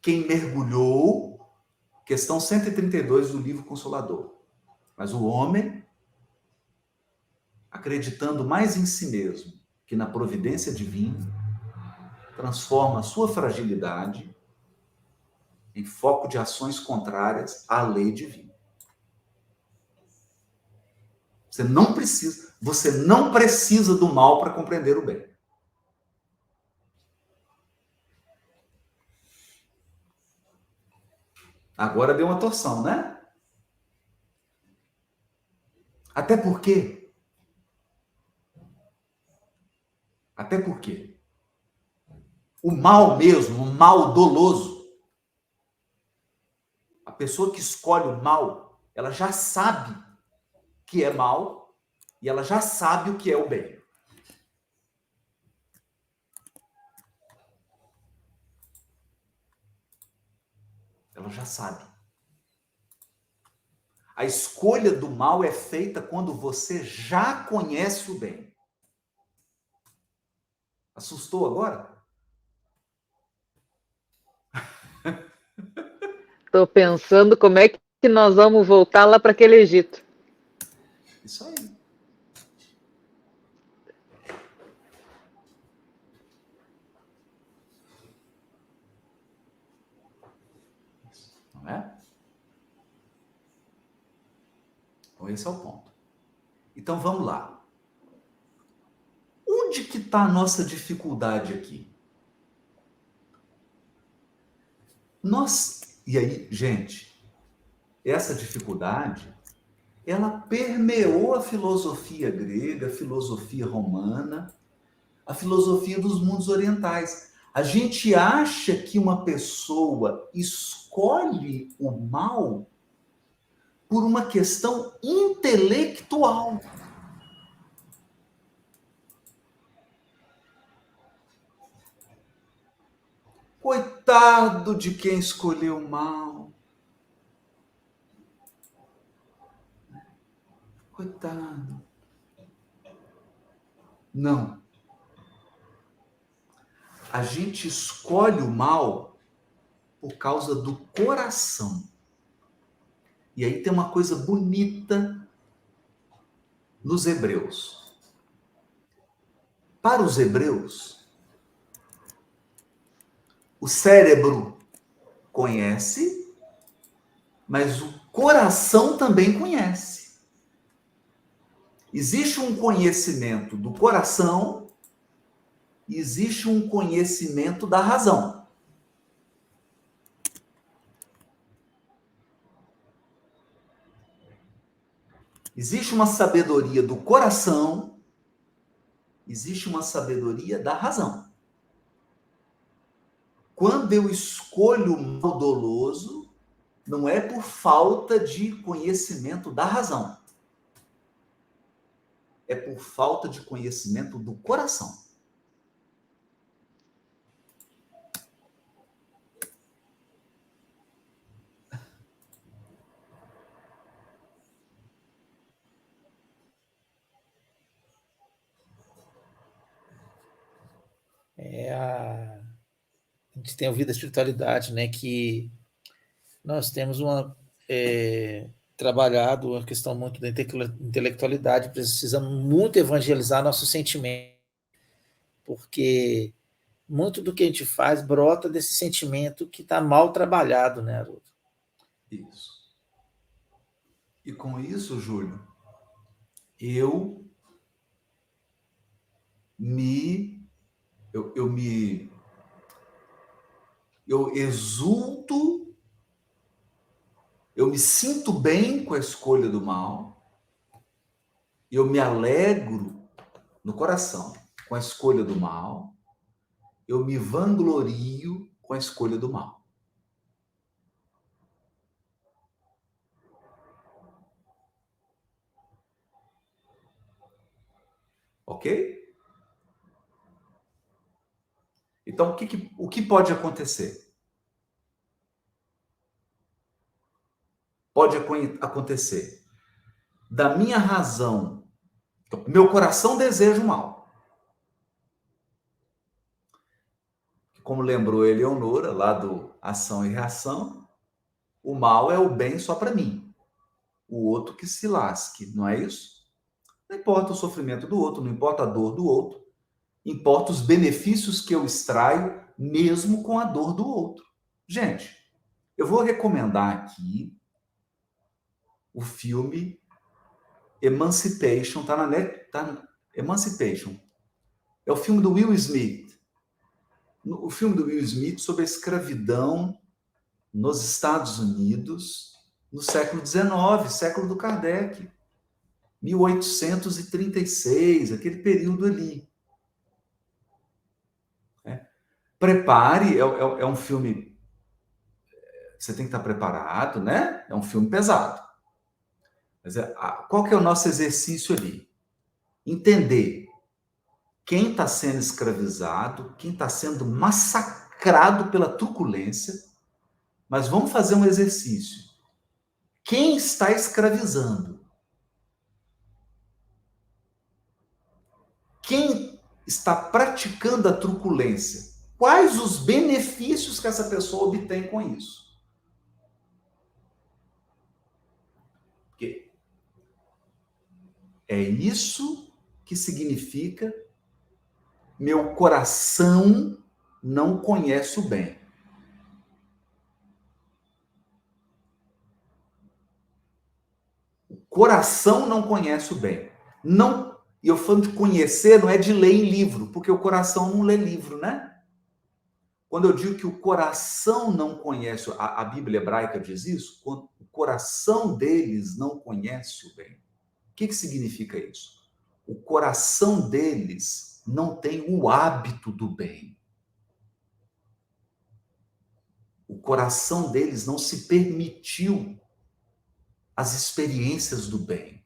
quem mergulhou, questão 132 do livro Consolador. Mas o homem, acreditando mais em si mesmo que na providência divina, transforma a sua fragilidade em foco de ações contrárias à lei divina. Você não precisa do mal para compreender o bem. Agora deu uma torção, né? Até porque o mal mesmo, o mal doloso. A pessoa que escolhe o mal, ela já sabe que é mal e ela já sabe o que é o bem. Ela já sabe. A escolha do mal é feita quando você já conhece o bem. Assustou agora? Estou pensando como é que nós vamos voltar lá para aquele Egito. Isso aí. Não é? Então, esse é o ponto. Então, vamos lá. Onde que está a nossa dificuldade aqui? E aí, gente, essa dificuldade, ela permeou a filosofia grega, a filosofia romana, a filosofia dos mundos orientais. A gente acha que uma pessoa escolhe o mal por uma questão intelectual. Coitado de quem escolheu o mal. Coitado. Não. A gente escolhe o mal por causa do coração. E aí tem uma coisa bonita nos hebreus. Para os hebreus, o cérebro conhece, mas o coração também conhece. Existe um conhecimento do coração e existe um conhecimento da razão. Existe uma sabedoria do coração, existe uma sabedoria da razão. Quando eu escolho o mal doloso, não é por falta de conhecimento da razão. É por falta de conhecimento do coração. A gente tem ouvido a espiritualidade, né, que nós temos trabalhado a questão muito da intelectualidade, precisamos muito evangelizar nossos sentimentos, porque muito do que a gente faz brota desse sentimento que está mal trabalhado, né, Haroldo? Isso. E com isso, Júlio, eu exulto, eu me sinto bem com a escolha do mal, eu me alegro no coração com a escolha do mal, eu me vanglorio com a escolha do mal. Ok? Então, o que pode acontecer? Pode acontecer da minha razão, meu coração deseja o mal. Como lembrou Eleonora, lá do Ação e Reação, o mal é o bem só para mim. O outro que se lasque, não é isso? Não importa o sofrimento do outro, não importa a dor do outro. Importa os benefícios que eu extraio, mesmo com a dor do outro. Gente, eu vou recomendar aqui o filme Emancipation, tá na net, Emancipation. É o filme do Will Smith. O filme do Will Smith sobre a escravidão nos Estados Unidos no século XIX, século do Kardec. 1836, aquele período ali. Prepare, é um filme, você tem que estar preparado, né? É um filme pesado. Mas qual que é o nosso exercício ali? Entender quem está sendo escravizado, quem está sendo massacrado pela truculência, mas vamos fazer um exercício. Quem está escravizando? Quem está praticando a truculência? Quais os benefícios que essa pessoa obtém com isso? Porque é isso que significa meu coração não conhece o bem. O coração não conhece o bem. Não, e eu falo de conhecer, não é de ler em livro, porque o coração não lê livro, né? Quando eu digo que o coração não conhece, a Bíblia hebraica diz isso, o coração deles não conhece o bem. O que significa isso? O coração deles não tem o hábito do bem. O coração deles não se permitiu as experiências do bem.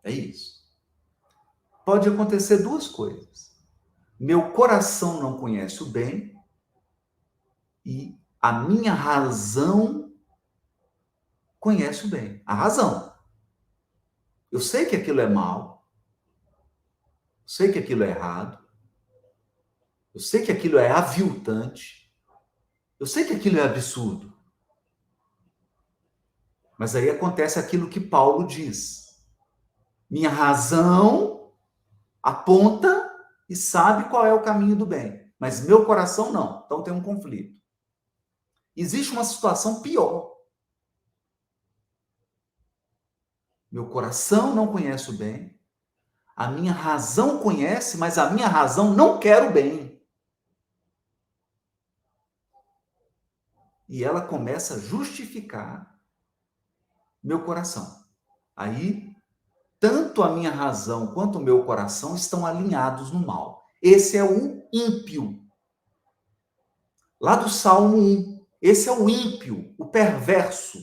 É isso. Pode acontecer duas coisas. Meu coração não conhece o bem e a minha razão conhece o bem. A razão. Eu sei que aquilo é mal. Eu sei que aquilo é errado. Eu sei que aquilo é aviltante. Eu sei que aquilo é absurdo. Mas aí acontece aquilo que Paulo diz. Minha razão aponta e sabe qual é o caminho do bem. Mas meu coração não. Então tem um conflito. Existe uma situação pior. Meu coração não conhece o bem. A minha razão conhece, mas a minha razão não quer o bem. E ela começa a justificar meu coração. Aí, tanto a minha razão quanto o meu coração estão alinhados no mal. Esse é o ímpio. Lá do Salmo 1. Esse é o ímpio, o perverso.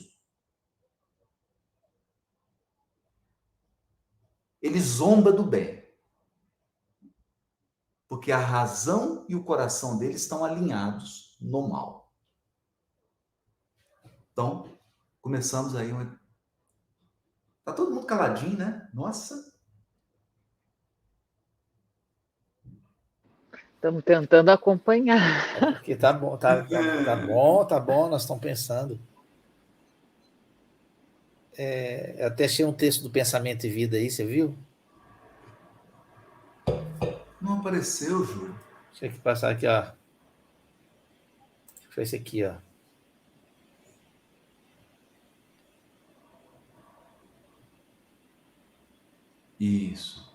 Ele zomba do bem. Porque a razão e o coração dele estão alinhados no mal. Então, começamos aí. Tá todo mundo caladinho, né? Nossa. Estamos tentando acompanhar. É porque tá bom, tá bom, nós estamos pensando. Eu até achei um texto do Pensamento e Vida aí, você viu? Não apareceu, Júlio. Deixa eu passar aqui, ó. Foi esse aqui, ó. Isso.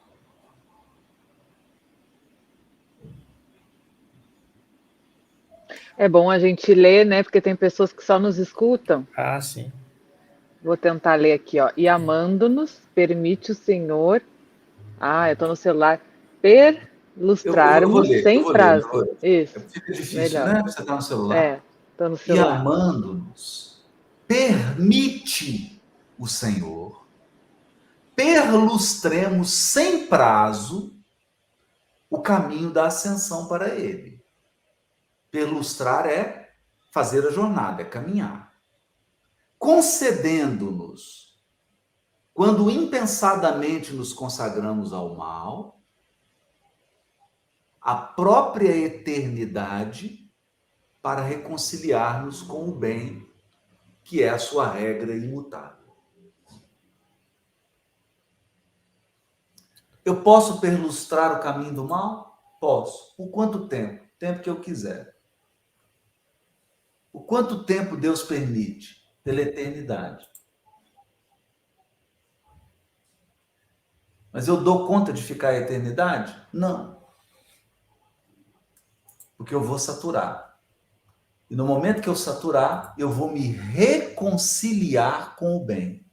É bom a gente ler, né? Porque tem pessoas que só nos escutam. Ah, sim. Vou tentar ler aqui, ó. E amando-nos, permite o Senhor. Ah, eu tô no celular. Perlustrarmos sem prazo. Isso. Fica difícil, Melhor. né? Você tá no celular. Tô no E celular. amando-nos, permite o Senhor, perlustremos sem prazo o caminho da ascensão para Ele. Perlustrar é fazer a jornada, é caminhar. Concedendo-nos, quando impensadamente nos consagramos ao mal, a própria eternidade para reconciliar-nos com o bem, que é a sua regra imutável. Eu posso perlustrar o caminho do mal? Posso. Por quanto tempo? Tempo que eu quiser. Por quanto tempo Deus permite? Pela eternidade. Mas eu dou conta de ficar a eternidade? Não. Porque eu vou saturar. E no momento que eu saturar, eu vou me reconciliar com o bem.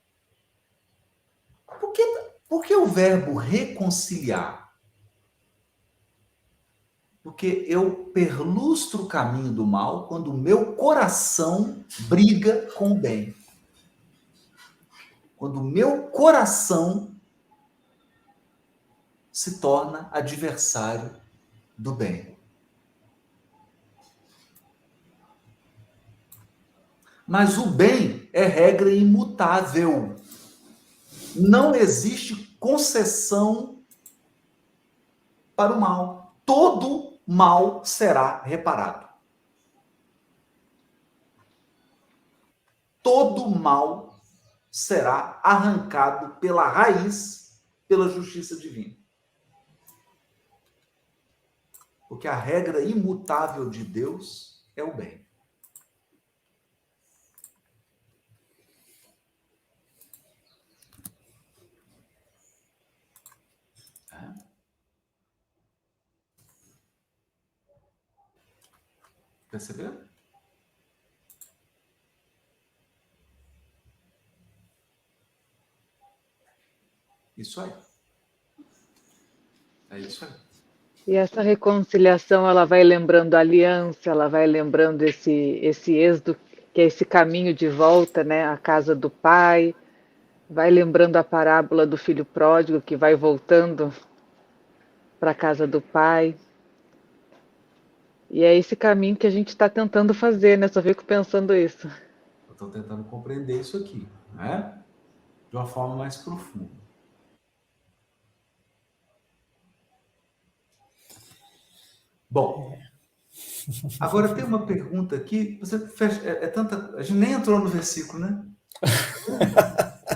Por que o verbo reconciliar? Porque eu perlustro o caminho do mal quando o meu coração briga com o bem. Quando o meu coração se torna adversário do bem. Mas o bem é regra imutável. Não existe concessão para o mal. Todo mal será reparado. Todo mal será arrancado pela raiz, pela justiça divina. Porque a regra imutável de Deus é o bem. Percebeu? Isso aí. É isso aí. E essa reconciliação, ela vai lembrando a aliança, ela vai lembrando esse êxodo, que é esse caminho de volta, né, à casa do pai, vai lembrando a parábola do filho pródigo que vai voltando para a casa do pai. E é esse caminho que a gente está tentando fazer, né? Só fico pensando isso. Eu estou tentando compreender isso aqui, né? De uma forma mais profunda. Bom, agora tem uma pergunta aqui. Você fecha, tanta, a gente nem entrou no versículo, né?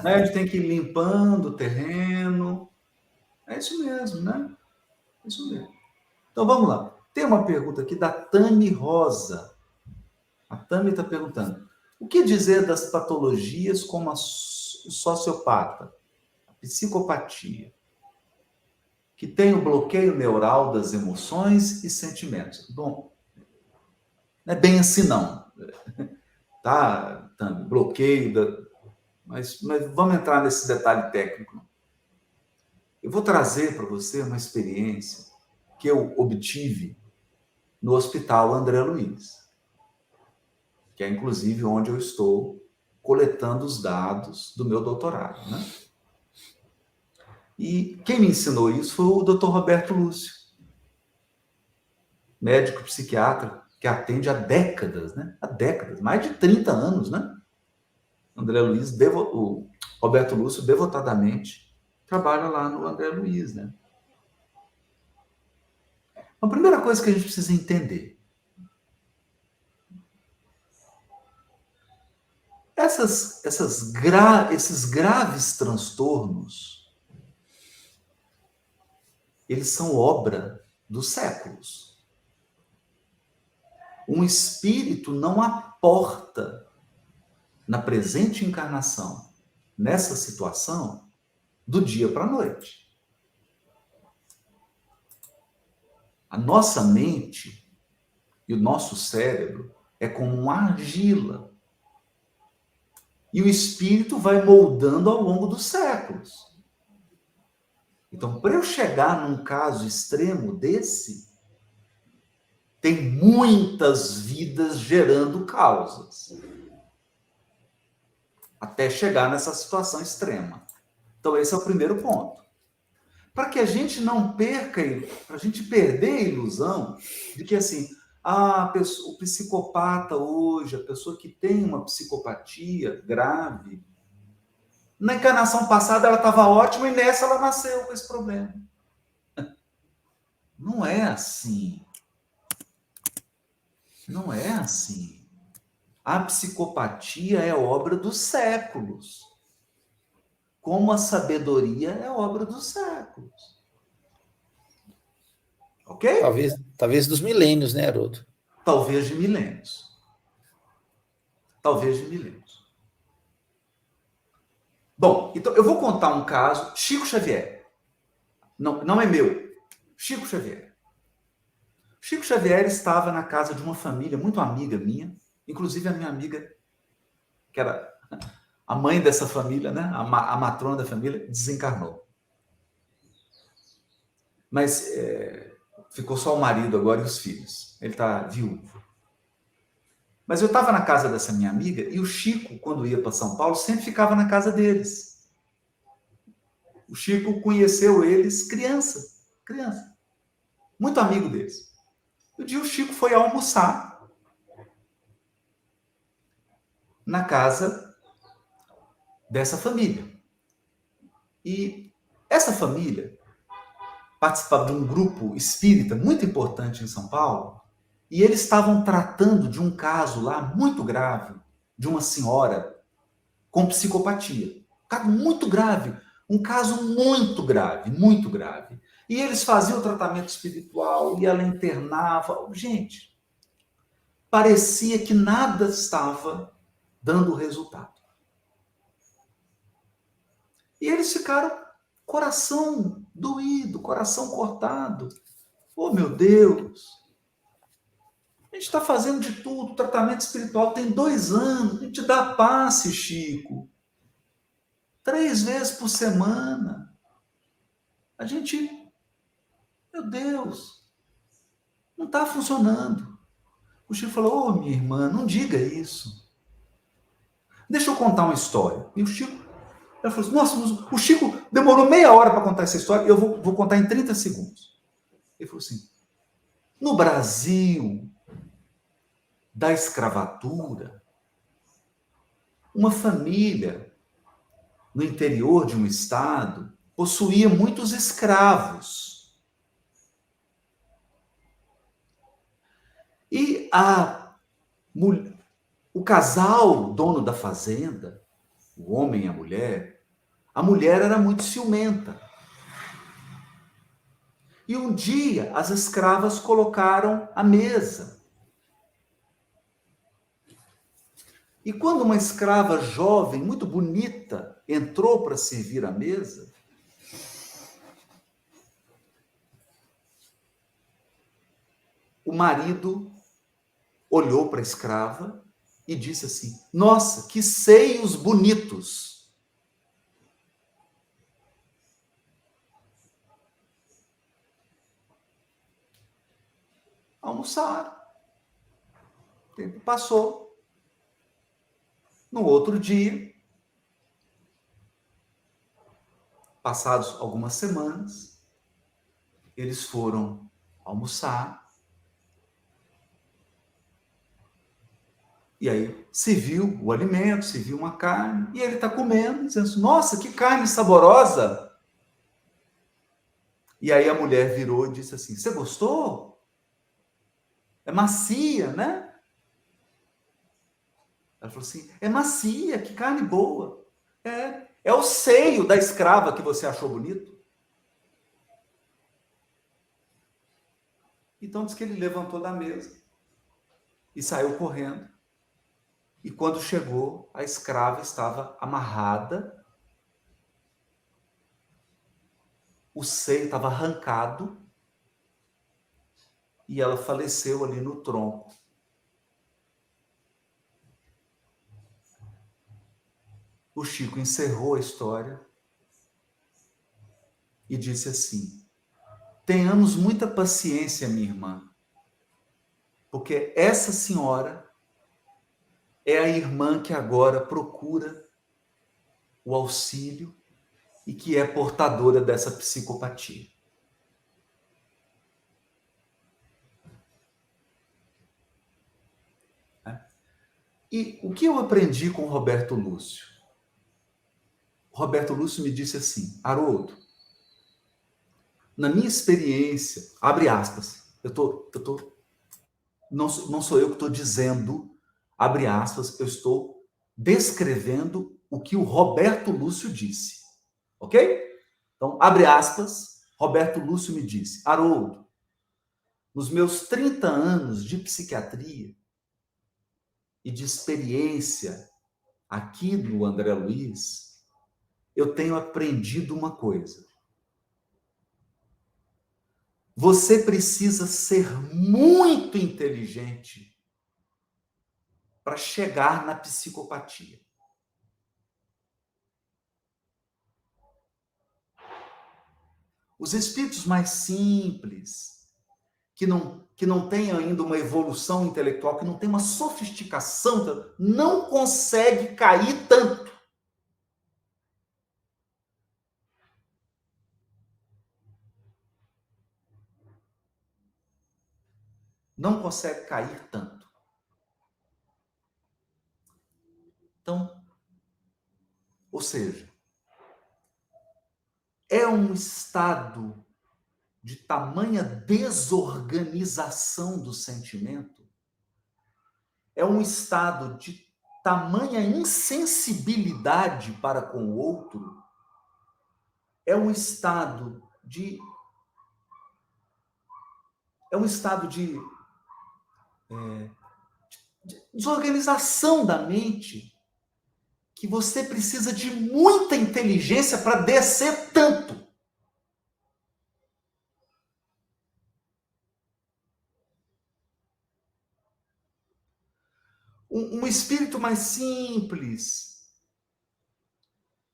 A gente tem que ir limpando o terreno. É isso mesmo, né? É isso mesmo. Então vamos lá. Tem uma pergunta aqui da Tami Rosa. A Tami está perguntando: o que dizer das patologias como a sociopata, a psicopatia, que tem o bloqueio neural das emoções e sentimentos? Bom, não é bem assim não. Tá, Tami? Bloqueio Mas vamos entrar nesse detalhe técnico. Eu vou trazer para você uma experiência que eu obtive no Hospital André Luiz, que é inclusive onde eu estou coletando os dados do meu doutorado, né? E quem me ensinou isso foi o Dr. Roberto Lúcio, médico psiquiatra que atende há décadas, né? Há décadas, mais de 30 anos, né? André Luiz, o Roberto Lúcio, devotadamente, trabalha lá no André Luiz, né? A primeira coisa que a gente precisa entender: esses graves transtornos, eles são obra dos séculos. Um espírito não aporta na presente encarnação, nessa situação, do dia para a noite. A nossa mente e o nosso cérebro é como uma argila. E o espírito vai moldando ao longo dos séculos. Então, para eu chegar num caso extremo desse, tem muitas vidas gerando causas, até chegar nessa situação extrema. Então, esse é o primeiro ponto. Para que a gente não perca, para a gente perder a ilusão de que, assim, o psicopata hoje, a pessoa que tem uma psicopatia grave, na encarnação passada ela estava ótima e nessa ela nasceu com esse problema. Não é assim. Não é assim. A psicopatia é obra dos séculos. Como a sabedoria é obra dos séculos. Ok? Talvez dos milênios, né, Haroldo? Talvez de milênios. Talvez de milênios. Bom, então eu vou contar um caso. Chico Xavier. Não é meu. Chico Xavier. Chico Xavier estava na casa de uma família muito amiga minha, inclusive a minha amiga, que era a mãe dessa família, né? A matrona da família, desencarnou. Mas ficou só o marido agora e os filhos. Ele está viúvo. Mas eu estava na casa dessa minha amiga e o Chico, quando ia para São Paulo, sempre ficava na casa deles. O Chico conheceu eles criança. Muito amigo deles. Um dia o Chico foi almoçar na casa dessa família. E essa família participava de um grupo espírita muito importante em São Paulo, e eles estavam tratando de um caso lá muito grave, de uma senhora com psicopatia. Um caso muito grave, muito grave. E eles faziam o tratamento espiritual, e ela internava. Gente, parecia que nada estava dando resultado. E eles ficaram coração doído, coração cortado. Oh, meu Deus! A gente está fazendo de tudo, o tratamento espiritual tem 2 anos, a gente dá passe, Chico. 3 vezes por semana. A gente, meu Deus, não está funcionando. O Chico falou, oh, minha irmã, não diga isso. Deixa eu contar uma história. E o Chico, ela falou assim, nossa, o Chico demorou meia hora para contar essa história, e eu vou contar em 30 segundos. Ele falou assim, no Brasil da escravatura, uma família no interior de um estado possuía muitos escravos. E o casal, dono da fazenda, o homem e a mulher era muito ciumenta. E um dia as escravas colocaram a mesa. E quando uma escrava jovem, muito bonita, entrou para servir a mesa, o marido olhou para a escrava e disse assim, nossa, que seios bonitos. Almoçaram. O tempo passou. No outro dia, passados algumas semanas, eles foram almoçar. E aí serviu o alimento, serviu uma carne, e ele está comendo, dizendo assim, nossa, que carne saborosa! E aí a mulher virou e disse assim, você gostou? É macia, né? Ela falou assim, é macia, que carne boa. É o seio da escrava que você achou bonito. Então diz que ele levantou da mesa e saiu correndo. E quando chegou, a escrava estava amarrada, o seio estava arrancado e ela faleceu ali no tronco. O Chico encerrou a história e disse assim, tenhamos muita paciência, minha irmã, porque essa senhora é a irmã que agora procura o auxílio e que é portadora dessa psicopatia. E o que eu aprendi com o Roberto Lúcio? O Roberto Lúcio me disse assim, Haroldo, na minha experiência, abre aspas, não sou eu que estou dizendo, abre aspas, eu estou descrevendo o que o Roberto Lúcio disse, ok? Então, abre aspas, Roberto Lúcio me disse, Haroldo, nos meus 30 anos de psiquiatria e de experiência aqui no André Luiz, eu tenho aprendido uma coisa. Você precisa ser muito inteligente para chegar na psicopatia. Os espíritos mais simples, que não tem ainda uma evolução intelectual, que não tem uma sofisticação, não consegue cair tanto. Não consegue cair tanto. Então, ou seja, é um estado de tamanha desorganização do sentimento, é um estado de tamanha insensibilidade para com o outro, é um estado de desorganização da mente, que você precisa de muita inteligência para descer tanto. Um espírito mais simples,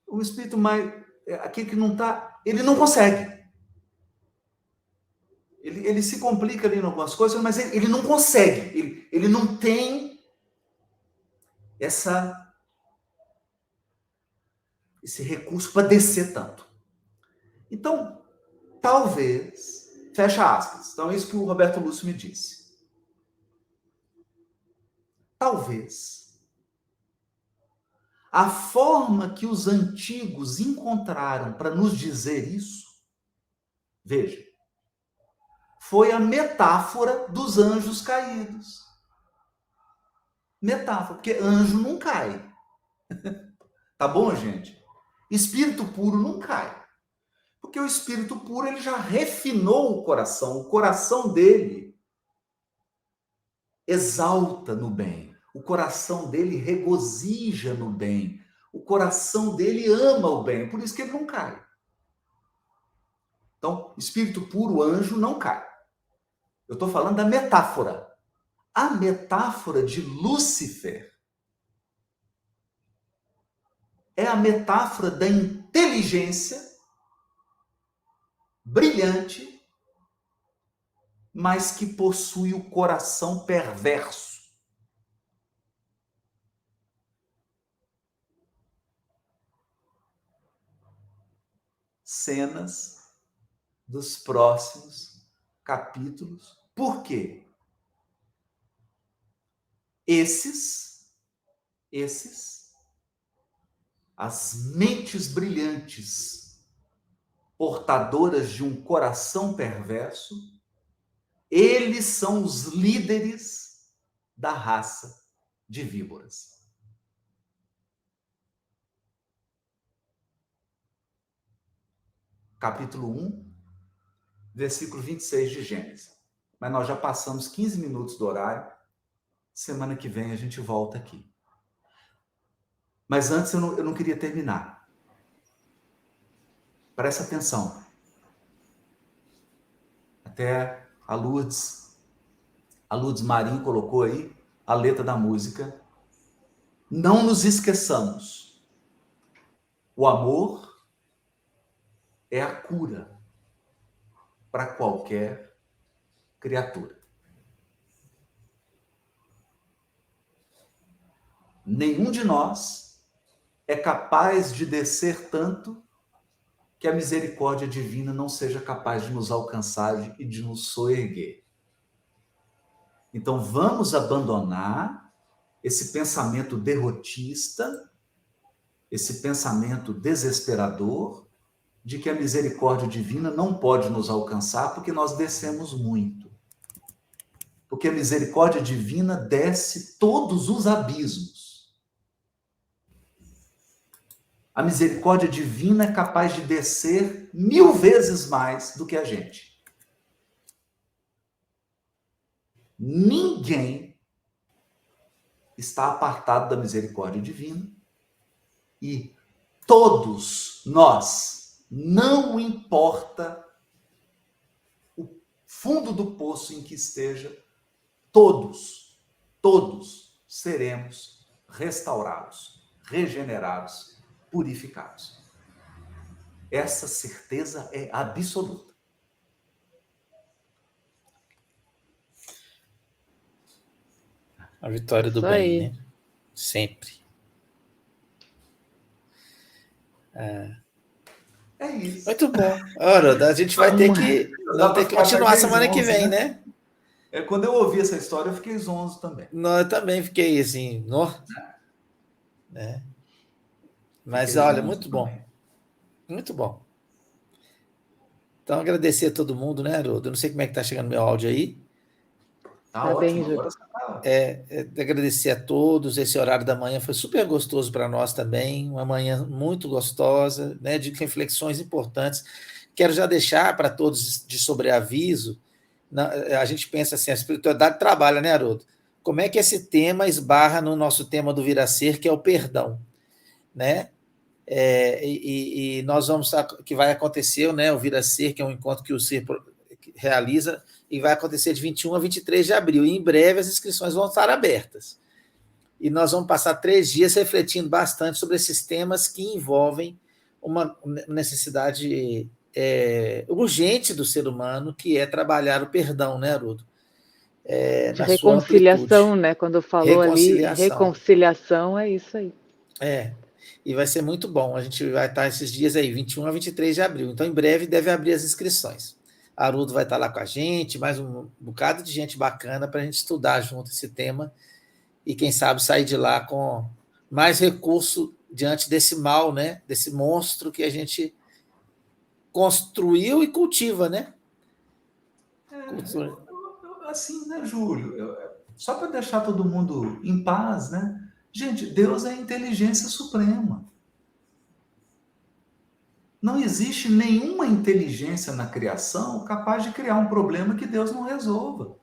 um espírito mais... aquele que não está... ele não consegue. Ele se complica ali em algumas coisas, mas ele não consegue. Ele não tem esse recurso para descer tanto. Então, talvez... Fecha aspas. Então, é isso que o Roberto Lúcio me disse. Talvez a forma que os antigos encontraram para nos dizer isso, veja, foi a metáfora dos anjos caídos. Metáfora, porque anjo não cai. Tá bom, gente? Espírito puro não cai. Porque o espírito puro, ele já refinou o coração dele exalta no bem. O coração dele regozija no bem. O coração dele ama o bem. Por isso que ele não cai. Então, espírito puro, anjo, não cai. Eu estou falando da metáfora. A metáfora de Lúcifer é a metáfora da inteligência brilhante, mas que possui o coração perverso. Cenas dos próximos capítulos. Por quê? As mentes brilhantes, portadoras de um coração perverso, eles são os líderes da raça de víboras. Capítulo 1, versículo 26 de Gênesis. Mas nós já passamos 15 minutos do horário. Semana que vem a gente volta aqui. Mas antes eu não queria terminar. Presta atenção. Até a Lourdes Marinho colocou aí a letra da música. Não nos esqueçamos. O amor é a cura para qualquer criatura. Nenhum de nós é capaz de descer tanto que a misericórdia divina não seja capaz de nos alcançar e de nos soerguer. Então vamos abandonar esse pensamento derrotista, esse pensamento desesperador de que a misericórdia divina não pode nos alcançar porque nós descemos muito. Porque a misericórdia divina desce todos os abismos. A misericórdia divina é capaz de descer 1000 vezes mais do que a gente. Ninguém está apartado da misericórdia divina e todos nós, não importa o fundo do poço em que esteja, todos seremos restaurados, regenerados, purificados. Essa certeza é absoluta. A vitória do Isso bem, aí. né? Sempre. É isso. Muito bom. Ora, a gente vai ter Uma- que, Dá vamos para ter que ficar até continuar meio semana que 11, vem, né? né? Quando eu ouvi essa história, eu fiquei zonzo também. Eu também fiquei assim, né? Mas Fiquei olha, zonzo muito bom, também. muito bom. Então, agradecer a todo mundo, né, Haroldo? Eu não sei como é que tá chegando meu áudio aí. Tá Tá bem, ótimo, Júlio. agora você tá ótimo. Agradecer a todos. Esse horário da manhã foi super gostoso para nós também. Uma manhã muito gostosa, né, de reflexões importantes. Quero já deixar para todos de sobreaviso. A gente pensa assim, a espiritualidade trabalha, né, Haroldo? Como é que esse tema esbarra no nosso tema do Vir a Ser, que é o perdão, né? E nós vamos, que vai acontecer, né, o Vir a Ser, que é um encontro que o Ser realiza, e vai acontecer de 21 a 23 de abril. E em breve as inscrições vão estar abertas. E nós vamos passar 3 dias refletindo bastante sobre esses temas que envolvem uma necessidade urgente do ser humano, que é trabalhar o perdão, né, Haroldo? De Na sua reconciliação, amplitude. né? Quando falou ali Reconciliação. reconciliação, é isso aí. E vai ser muito bom. A gente vai estar esses dias aí, 21 a 23 de abril. Então, em breve, deve abrir as inscrições. Haroldo vai estar lá com a gente, mais um bocado de gente bacana para a gente estudar junto esse tema e, quem sabe, sair de lá com mais recurso diante desse mal, né? Desse monstro que a gente construiu e cultiva, né? Assim, né, Júlio? Só para deixar todo mundo em paz, né? Gente, Deus é a inteligência suprema. Não existe nenhuma inteligência na criação capaz de criar um problema que Deus não resolva.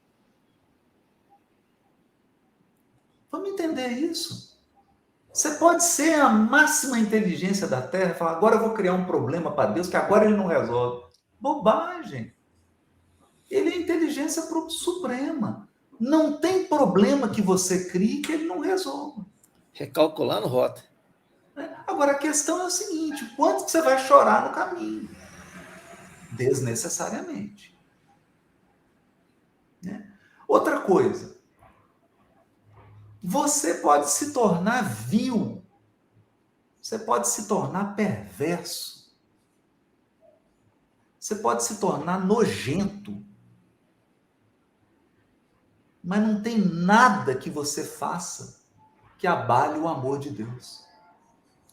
Vamos entender isso. Você pode ser a máxima inteligência da Terra e falar, agora eu vou criar um problema para Deus que agora ele não resolve. Bobagem. Ele é a inteligência suprema. Não tem problema que você crie que ele não resolva. Recalculando rota. Agora, a questão é o seguinte, quanto que você vai chorar no caminho? Desnecessariamente. Né? Outra coisa, você pode se tornar vil, você pode se tornar perverso, você pode se tornar nojento, mas não tem nada que você faça que abale o amor de Deus.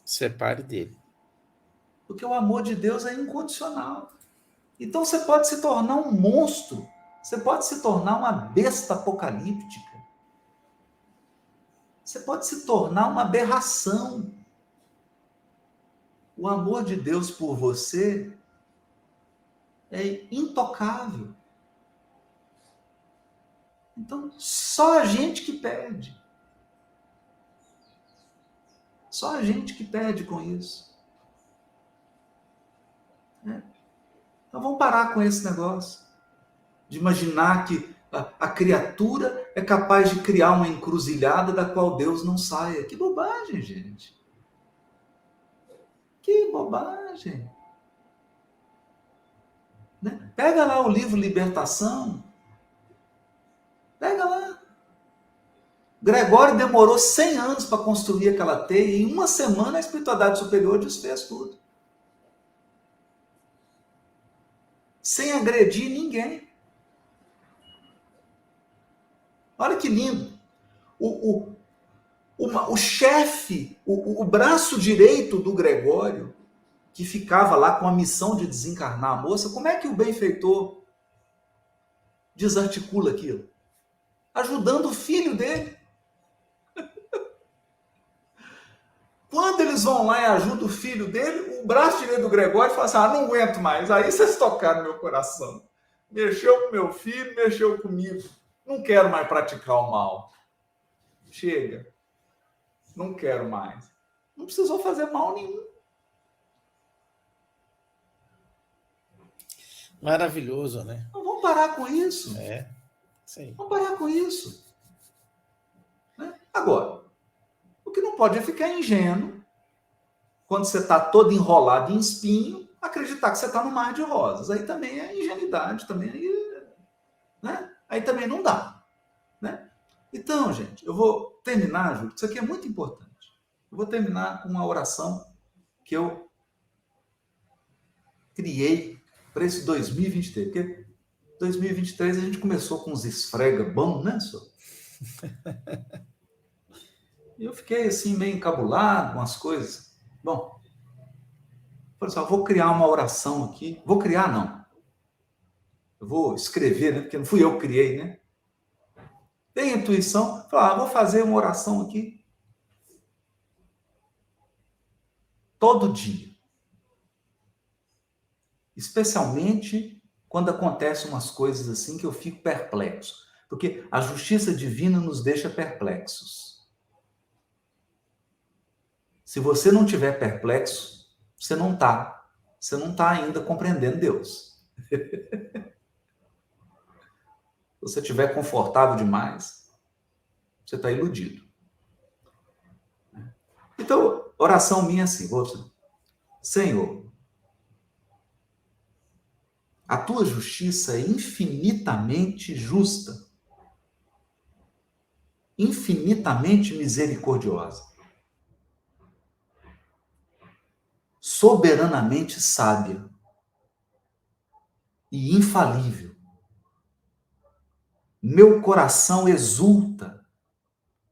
Separe dele. Porque o amor de Deus é incondicional. Então você pode se tornar um monstro, você pode se tornar uma besta apocalíptica, você pode se tornar uma aberração. O amor de Deus por você é intocável. Então, só a gente que perde. Só a gente que perde com isso. Então vamos parar com esse negócio de imaginar que a criatura é capaz de criar uma encruzilhada da qual Deus não saia. Que bobagem, gente. Que bobagem. Né? Pega lá o livro Libertação. Pega lá. Gregório demorou 100 anos para construir aquela teia e em uma semana a espiritualidade superior desfez tudo. Sem agredir ninguém. Olha que lindo. O chefe, o braço direito do Gregório, que ficava lá com a missão de desencarnar a moça, como é que o benfeitor desarticula aquilo? Ajudando o filho dele. Quando eles vão lá e ajudam o filho dele, o braço direito do Gregório fala assim, não aguento mais. Aí vocês tocaram no meu coração. Mexeu com meu filho, mexeu comigo. Não quero mais praticar o mal. Chega. Não quero mais. Não precisou fazer mal nenhum. Maravilhoso, né? Então vamos parar com isso. Sim. Vamos parar com isso. Né? Agora, o que não pode é ficar ingênuo, quando você está todo enrolado em espinho, acreditar que você está no mar de rosas. Aí também é ingenuidade, também, né? Aí também não dá. Né? Então, gente, eu vou terminar, Júlio, isso aqui é muito importante. Eu vou terminar com uma oração que eu criei para esse 2023, porque 2023 a gente começou com uns esfrega bom, né, senhor? E eu fiquei assim meio encabulado com as coisas. Bom, falei assim, vou criar uma oração aqui. Vou criar, não. Eu vou escrever, né? Porque não fui eu que criei, né? Tem intuição. Falei, vou fazer uma oração aqui todo dia. Especialmente quando acontecem umas coisas assim que eu fico perplexo. Porque a justiça divina nos deixa perplexos. Se você não tiver perplexo, você não está ainda compreendendo Deus. Se você estiver confortável demais, você está iludido. Então, oração minha é assim, Senhor, a tua justiça é infinitamente justa, infinitamente misericordiosa, soberanamente sábia e infalível. Meu coração exulta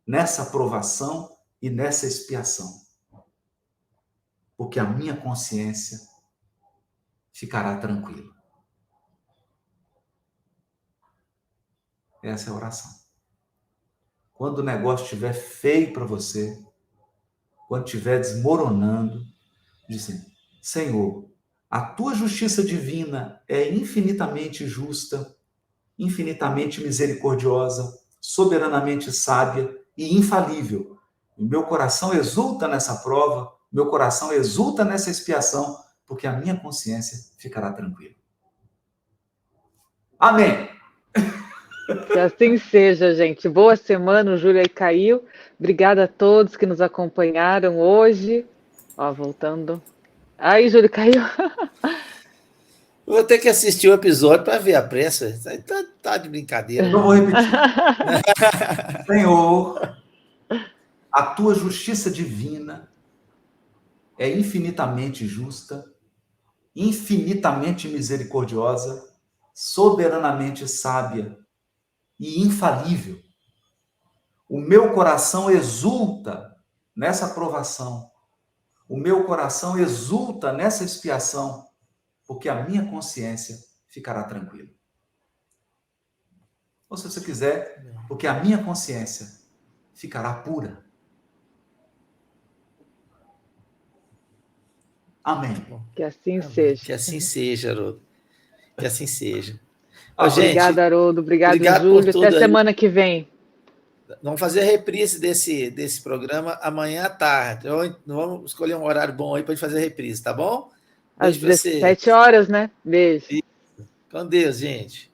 nessa provação e nessa expiação, porque a minha consciência ficará tranquila. Essa é a oração. Quando o negócio estiver feio para você, quando estiver desmoronando, diz assim, Senhor, a tua justiça divina é infinitamente justa, infinitamente misericordiosa, soberanamente sábia e infalível. O meu coração exulta nessa prova, meu coração exulta nessa expiação, porque a minha consciência ficará tranquila. Amém. Que assim seja, gente. Boa semana, o Júlio aí caiu. Obrigada a todos que nos acompanharam hoje. Ó, voltando. Aí, Júlio caiu. Vou ter que assistir o episódio para ver a pressa. Isso aí tá de brincadeira. Eu vou repetir. Senhor, a tua justiça divina é infinitamente justa, infinitamente misericordiosa, soberanamente sábia e infalível. O meu coração exulta nessa provação. O meu coração exulta nessa expiação, porque a minha consciência ficará tranquila. Ou se você quiser, porque a minha consciência ficará pura. Amém. Que assim seja. Que assim seja, Haroldo. Que assim seja. Obrigada, Haroldo. Obrigado, Júlio. Até semana que vem. Vamos fazer a reprise desse programa amanhã à tarde. Vamos escolher um horário bom aí para a gente fazer a reprise, tá bom? Às 17 horas, né? Beijo. Com Deus, gente.